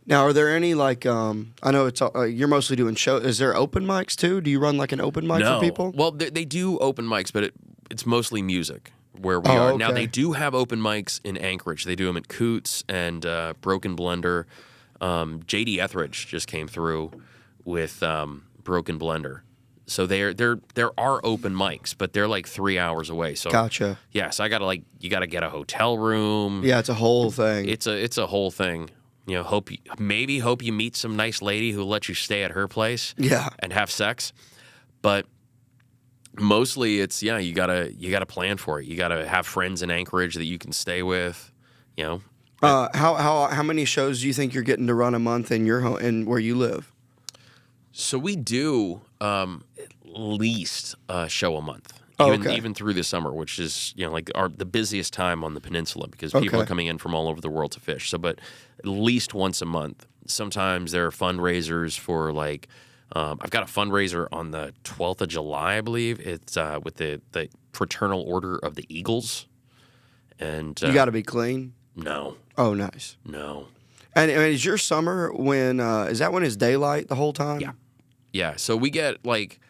Now, are there any like I know it's you're mostly doing show. Is there open mics too? Do you run like an open mic for people? Well, they do open mics, but it's mostly music where we Oh, are. Now, okay. they do have open mics in Anchorage. They do them at Coots and Broken Blender. JD Etheridge just came through with Broken Blender. So there are open mics, but they're like 3 hours away. So Gotcha. yeah, so you gotta get a hotel room. Yeah, it's a whole thing. It's a whole thing. Hope you meet some nice lady who'll let you stay at her place. Yeah. And have sex. But mostly it's you gotta plan for it. You gotta have friends in Anchorage that you can stay with. How many shows do you think you're getting to run a month in your home and where you live? So we do at least a show a month. Oh, Even through the summer, which is like the busiest time on the peninsula because people are coming in from all over the world to fish. So, but at least once a month. Sometimes there are fundraisers for like I've got a fundraiser on the 12th of July, I believe. It's with the Fraternal Order of the Eagles, and You got to be clean. no, Oh, nice. no, And is your summer when is that when it's daylight the whole time? yeah. So we get like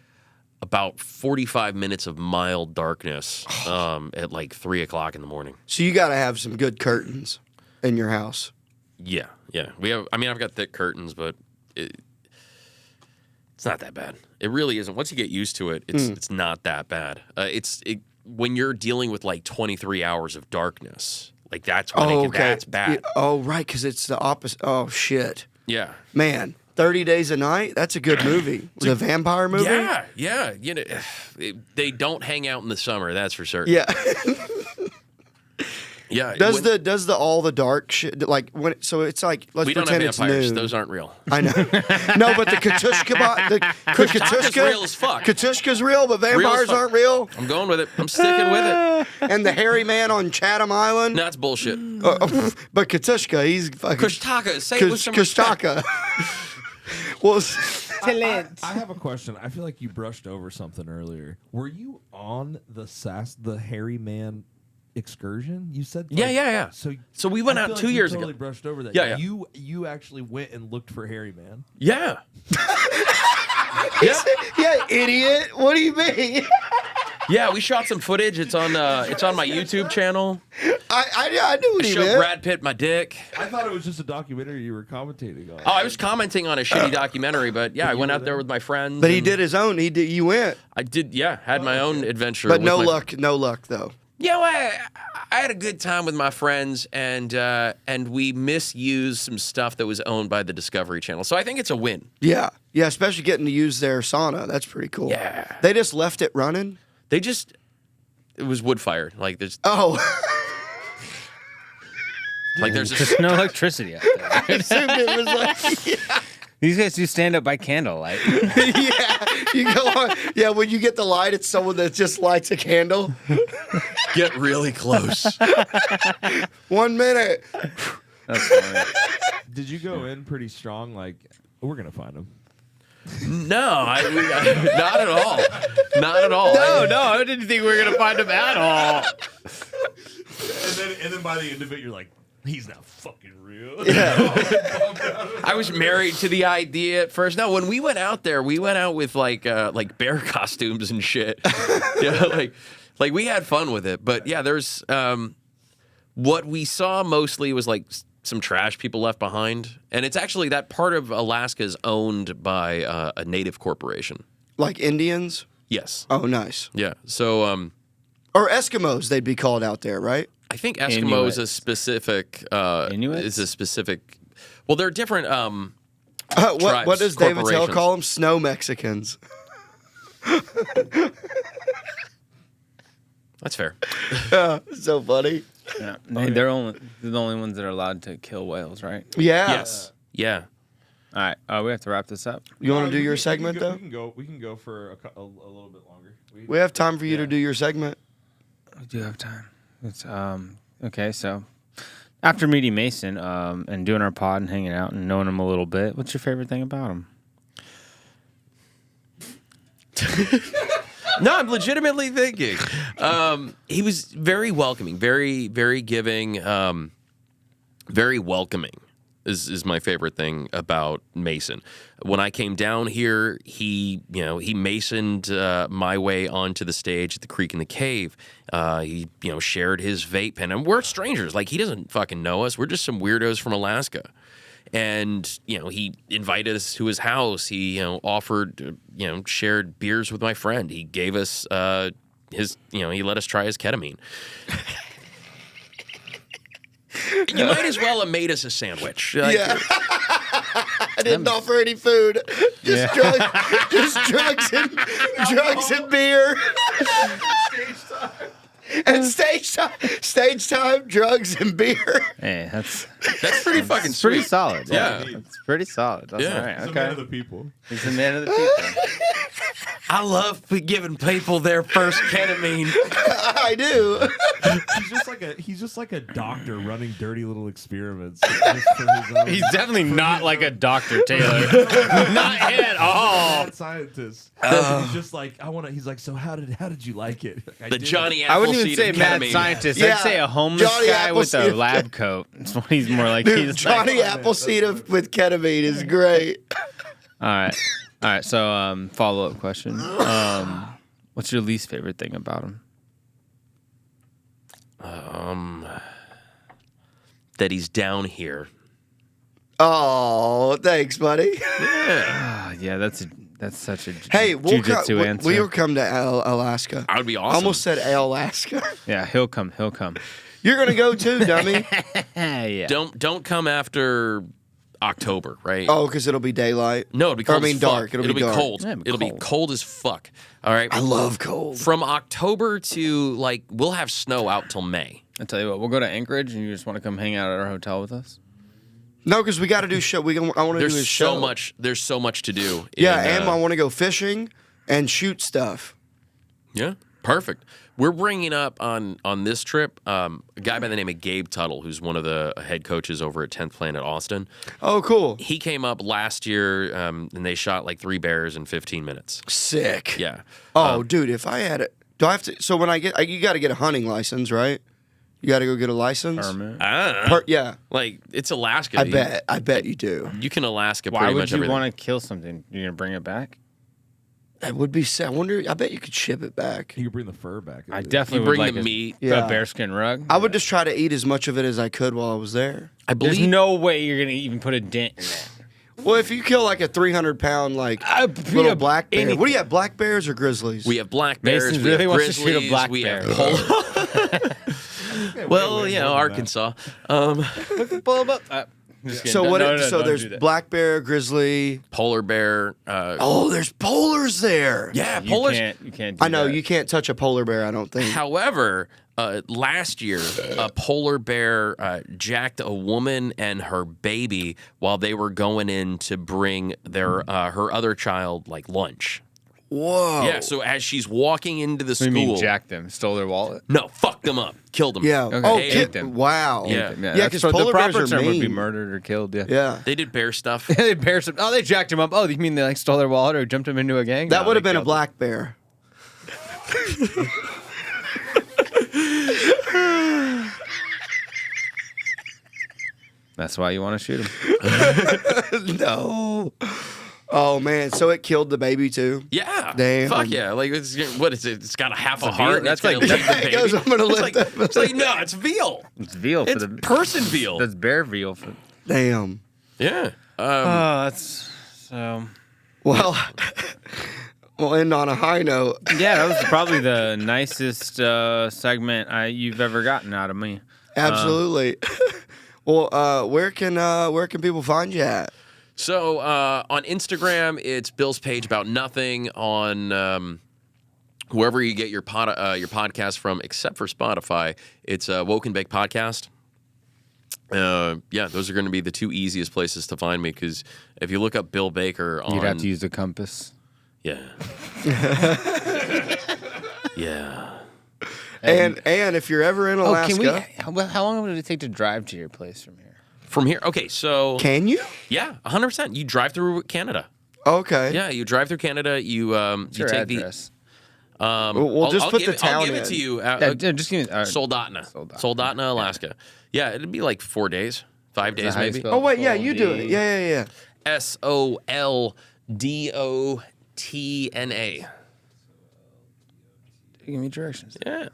about 45 minutes of mild darkness at like 3 o'clock in the morning. So you got to have some good curtains in your house. Yeah. We have. I mean, I've got thick curtains, but it's not that bad. It really isn't. Once you get used to it, it's not that bad. When you're dealing with like 23 hours of darkness, like that's when that's bad. Oh, right, because it's the opposite. Oh, shit. Yeah. Man, 30 Days a Night? That's a good movie. The vampire movie? Yeah. They don't hang out in the summer. That's for certain. Yeah. Yeah. Does all the dark shit like when? So it's like let's we don't pretend have it's vampires. noon. Those aren't real. I know. No, but the Katushka's real as fuck. Katushka's real, but vampires fuck. aren't real. I'm going with it. I'm sticking with it. And the hairy man on Chatham Island. No, that's bullshit. But Katushka, he's fucking Kushtaka, say it with some respect. Kushtaka. Well, I have a question. I feel like you brushed over something earlier. Were you on the hairy man excursion? You said Yeah. So we went I out feel 2 like years you totally ago. brushed over that. Yeah. You actually went and looked for hairy man. Yeah. yeah, idiot. What do you mean? Yeah, we shot some footage. It's on my YouTube channel. I knew what I he showed meant. Brad Pitt my dick. I thought it was just a documentary you were commentating on. Oh, I was commenting on a shitty documentary, but yeah, I went out there with my friends. But he and did his own. You went. I did, yeah, had my own adventure. But with no my- luck though. Yeah, well, I had a good time with my friends, and we misused some stuff that was owned by the Discovery Channel. So I think it's a win. Yeah, especially getting to use their sauna. That's pretty cool. Yeah. They just left it running. It was wood fired. Like there's Oh, there's There's no electricity out there. I assumed it was like, These guys do stand up by candlelight. yeah. You go on. Yeah, when you get the light, it's someone that just lights a candle. get really close. 1 minute. That's funny. Did you go in pretty strong? Like, we're gonna find him. No, not at all. Not at all. No, I didn't think we were gonna find him at all. And then by the end of it, you're like, he's not fucking real. I was married to the idea at first. No, when we went out there, we went out with like bear costumes and shit. Yeah, like we had fun with it. But yeah, there's what we saw mostly was like some trash people left behind, and it's actually that part of Alaska is owned by a native corporation. Like Indians. Yes. Oh, nice. Yeah. So Or Eskimos, they'd be called out there, right? I think Eskimo is a Inuits. specific. Inuits? Is a specific. Well, they're different. What Tribes, does David Tell corporations. call them? Snow Mexicans. That's fair. So funny. Yeah. They're the only ones that are allowed to kill whales, right? Yeah. Yes. Yeah. All right. We have to wrap this up. You want to do your segment though? We can go for a little bit longer. We have time for you to do your segment. We do have time. It's okay. So after meeting Mason and doing our pod and hanging out and knowing him a little bit, what's your favorite thing about him? No, I'm legitimately thinking. He was very welcoming, very, very giving, very welcoming. Is my favorite thing about Mason. When I came down here, he masoned my way onto the stage at the Creek in the Cave. He shared his vape pen, and we're strangers. Like, he doesn't fucking know us. We're just some weirdos from Alaska. And he invited us to his house. He offered shared beers with my friend. He gave us he let us try his ketamine. You might as well have made us a sandwich. Yeah. I didn't offer any food. Just drugs and beer. And stage time, drugs, and beer. Hey, that's pretty fucking it's pretty sweet. solid. Yeah. It's pretty solid. That's Yeah. all right. He's a Okay. man of the people. He's the man of the people. I love giving people their first ketamine. I do. He's just like a doctor running dirty little experiments. Just for his own, He's definitely not like a Dr. Taylor. Not at all. mad scientist. He's just like He's like, so how did you like it? I The did Johnny I wouldn't even Appleseed say of mad ketamine. scientist. Yeah. I'd say a homeless Johnny guy with a Appleseed. lab coat. That's what he's more like. Dude, He's Johnny like, Appleseed with ketamine is great. all right. So, follow-up question. What's your least favorite thing about him? That he's down here. Oh, thanks, buddy. Yeah, that's such a Hey, Jiu-Jitsu answer. we'll come to Alaska. I would be I awesome. almost said Alaska. Yeah, he'll come. You're gonna go too, dummy. Yeah. Don't come after October, right? Oh, because it'll be daylight. No, it'll be cold. I mean, as fuck. dark. It'll be dark. cold. Yeah, it'll be cold as fuck. All right. I love cold. From October to we'll have snow out till May. I tell you what, we'll go to Anchorage, and you just want to come hang out at our hotel with us. No, because we got to do show. I want to do There's his show. There's so much to do. Yeah, in, and I want to go fishing and shoot stuff. Yeah, perfect. We're bringing up on this trip a guy by the name of Gabe Tuttle, who's one of the head coaches over at 10th Planet Austin. Oh, cool. He came up last year, and they shot 3 bears in 15 minutes. Sick. Yeah. Oh, dude, if I had it, do I have to? So when you got to get a hunting license, right? You got to go get a license. Permit. Yeah, It's Alaska. I bet you do. You can Alaska Why pretty would much you everything. want to kill something? You're gonna bring it back? That would be sad. I wonder. I bet you could ship it back. You could bring the fur back. I You definitely bring would like the meat. Yeah. a bearskin rug. I would just try to eat as much of it as I could while I was there. I There's believe no way you're gonna even put a dent in that. Well, if you kill like a 300-pound little black bear, what do you have? Black bears or grizzlies? we have black bears. Mason we really have wants to shoot a grizzlies, black we bear. have well, Arkansas. Pull them up. Just kidding. So No, what? no, So don't there's do that. black bear, grizzly. Polar bear. Oh, there's polars there. Yeah, You polar. can't do I know that. you can't touch a polar bear. I don't think. However, last year, a polar bear jacked a woman and her baby while they were going in to bring her other child lunch. Whoa. Yeah, so as she's walking into the What do school, you mean jacked them? Stole their wallet? no, fucked them up, killed them. Yeah. Okay. Oh, Ate them. wow. Yeah. Yeah, that's because what polar the bears proper are term would be mean. murdered or killed. Yeah. Yeah. They did bear stuff. They bear some. Oh, they jacked him up. Oh, you mean they stole their wallet or jumped him into a gang? That No, would have they been a killed black bear. him. That's why you want to shoot him. No. Oh man, so it killed the baby too. Yeah. Damn. Fuck yeah. What is it? It's got a half a heart. That's That's like- like the It baby. goes, I'm gonna It's lift like, that. it's like, no, it's veal. It's veal for It's the person veal. That's bear veal for. Damn. Yeah. Oh, that's so. Well, we'll end on a high note. Yeah, that was probably the nicest segment you've ever gotten out of me. Absolutely. Well, where can people find you at? So on Instagram, it's Bill's Page About Nothing. On wherever you get your podcast from, except for Spotify, it's Woke and Bake Podcast. Yeah, those are going to be the two easiest places to find me, because if you look up Bill Baker on... You'd have to use a compass. Yeah. Yeah. And if you're ever in Alaska, Can we? How long would it take to drive to your place from here? From here, okay, so... can you? Yeah, 100%. You drive through Canada. Okay. Yeah, you drive through Canada, you What's your take address? We'll just put the town I'll give in. it to you. Just give me. Soldotna, Alaska. Yeah, it'd be 4 days, 5 days how you maybe. spell Oh wait, yeah, you do it. Yeah. SOLDOTNA. Give me directions. Yeah.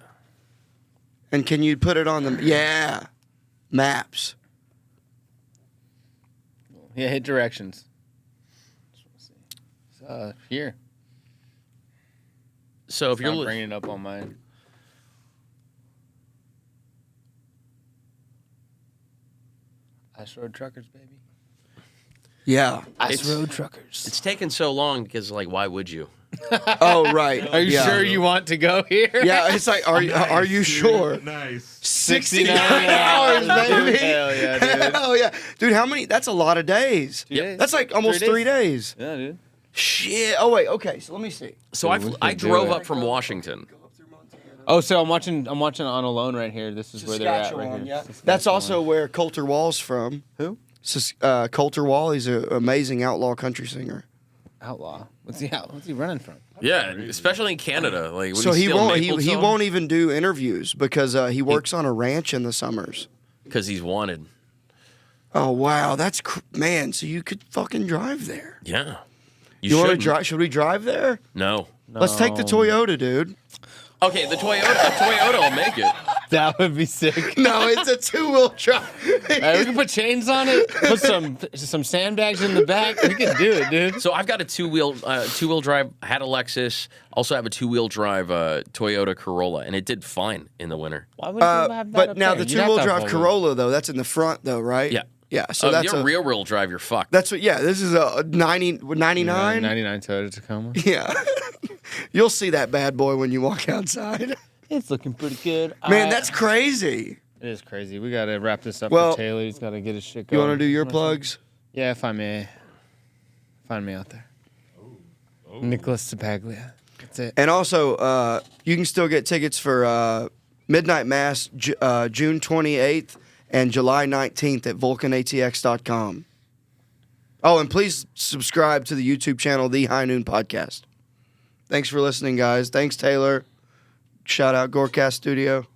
And can you put it on the maps? Yeah, hit directions. Here. So if you're I'm bringing it up on mine. Ice Road Truckers, baby. Yeah. Ice Road Truckers. it's taken so long because why would you? Oh, right. Are you sure you want to go here? Yeah, it's like, are you sure? Nice. 69 hours, baby. Hell yeah, dude. Hell yeah. Dude, how many? That's a lot of days. Yep. That's like almost 3 days. Yeah, dude. Shit. Oh, wait. Okay, so let me see. So Dude, we I could do drove it. up from Washington. Oh, so I'm watching On Alone right here. This is where they're at right Saskatchewan, here. yeah. Saskatchewan. That's also where Coulter Wall's from. Who? Coulter Wall, he's an amazing outlaw country singer. Outlaw. What's he running from? Yeah, especially in Canada. Like, would So he steal won't maple he tone? won't even do interviews because he works on a ranch in the summers. Because he's wanted. Oh wow, that's man. So you could fucking drive there. Yeah. You want to shouldn't. drive? Should we drive there? No. Let's take the Toyota, dude. Okay, the Toyota will make it. That would be sick. No, it's a 2-wheel drive. Hey, we can put chains on it. Put some sandbags in the back. We can do it, dude. So I've got a two-wheel drive. I had a Lexus. Also have a two-wheel drive Toyota Corolla, and it did fine in the winter. Why would you have that But up now there? the You'd have 2-wheel to have drive four-wheel. Corolla though, that's in the front though, right? Yeah. Yeah. So that's your a rear-wheel drive. You're fucked. That's what. Yeah. This is a 99. 99 Toyota Tacoma. Yeah. You'll see that bad boy when you walk outside. It's looking pretty good. Man, that's crazy. It is crazy. We got to wrap this up Well, for Taylor. He's got to get his shit You going. want to do your plugs? Yeah, if I may. Find me out there. Nicholas Sapaglia. That's it. And also, you can still get tickets for Midnight Mass June 28th and July 19th at vulcanatx.com. Oh, and please subscribe to the YouTube channel, The High Noon Podcast. Thanks for listening, guys. Thanks, Taylor. Shout out Gorecast Studio.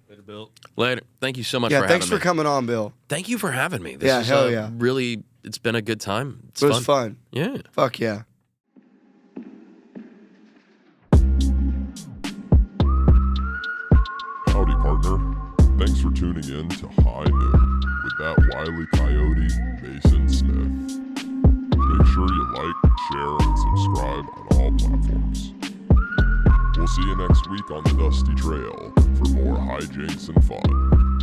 Later, Bill. Later. Thank you so much Yeah, for thanks having for me. coming on, Bill. Thank you for having me. This Yeah, is, hell yeah. Really, it's been a good time. It's It was fun. Yeah. Fuck yeah. Howdy, partner. Thanks for tuning in to High Noon with that wily coyote, Mason Smith. Make sure you like, share, and subscribe on all platforms. We'll see you next week on the Dusty Trail for more hijinks and fun.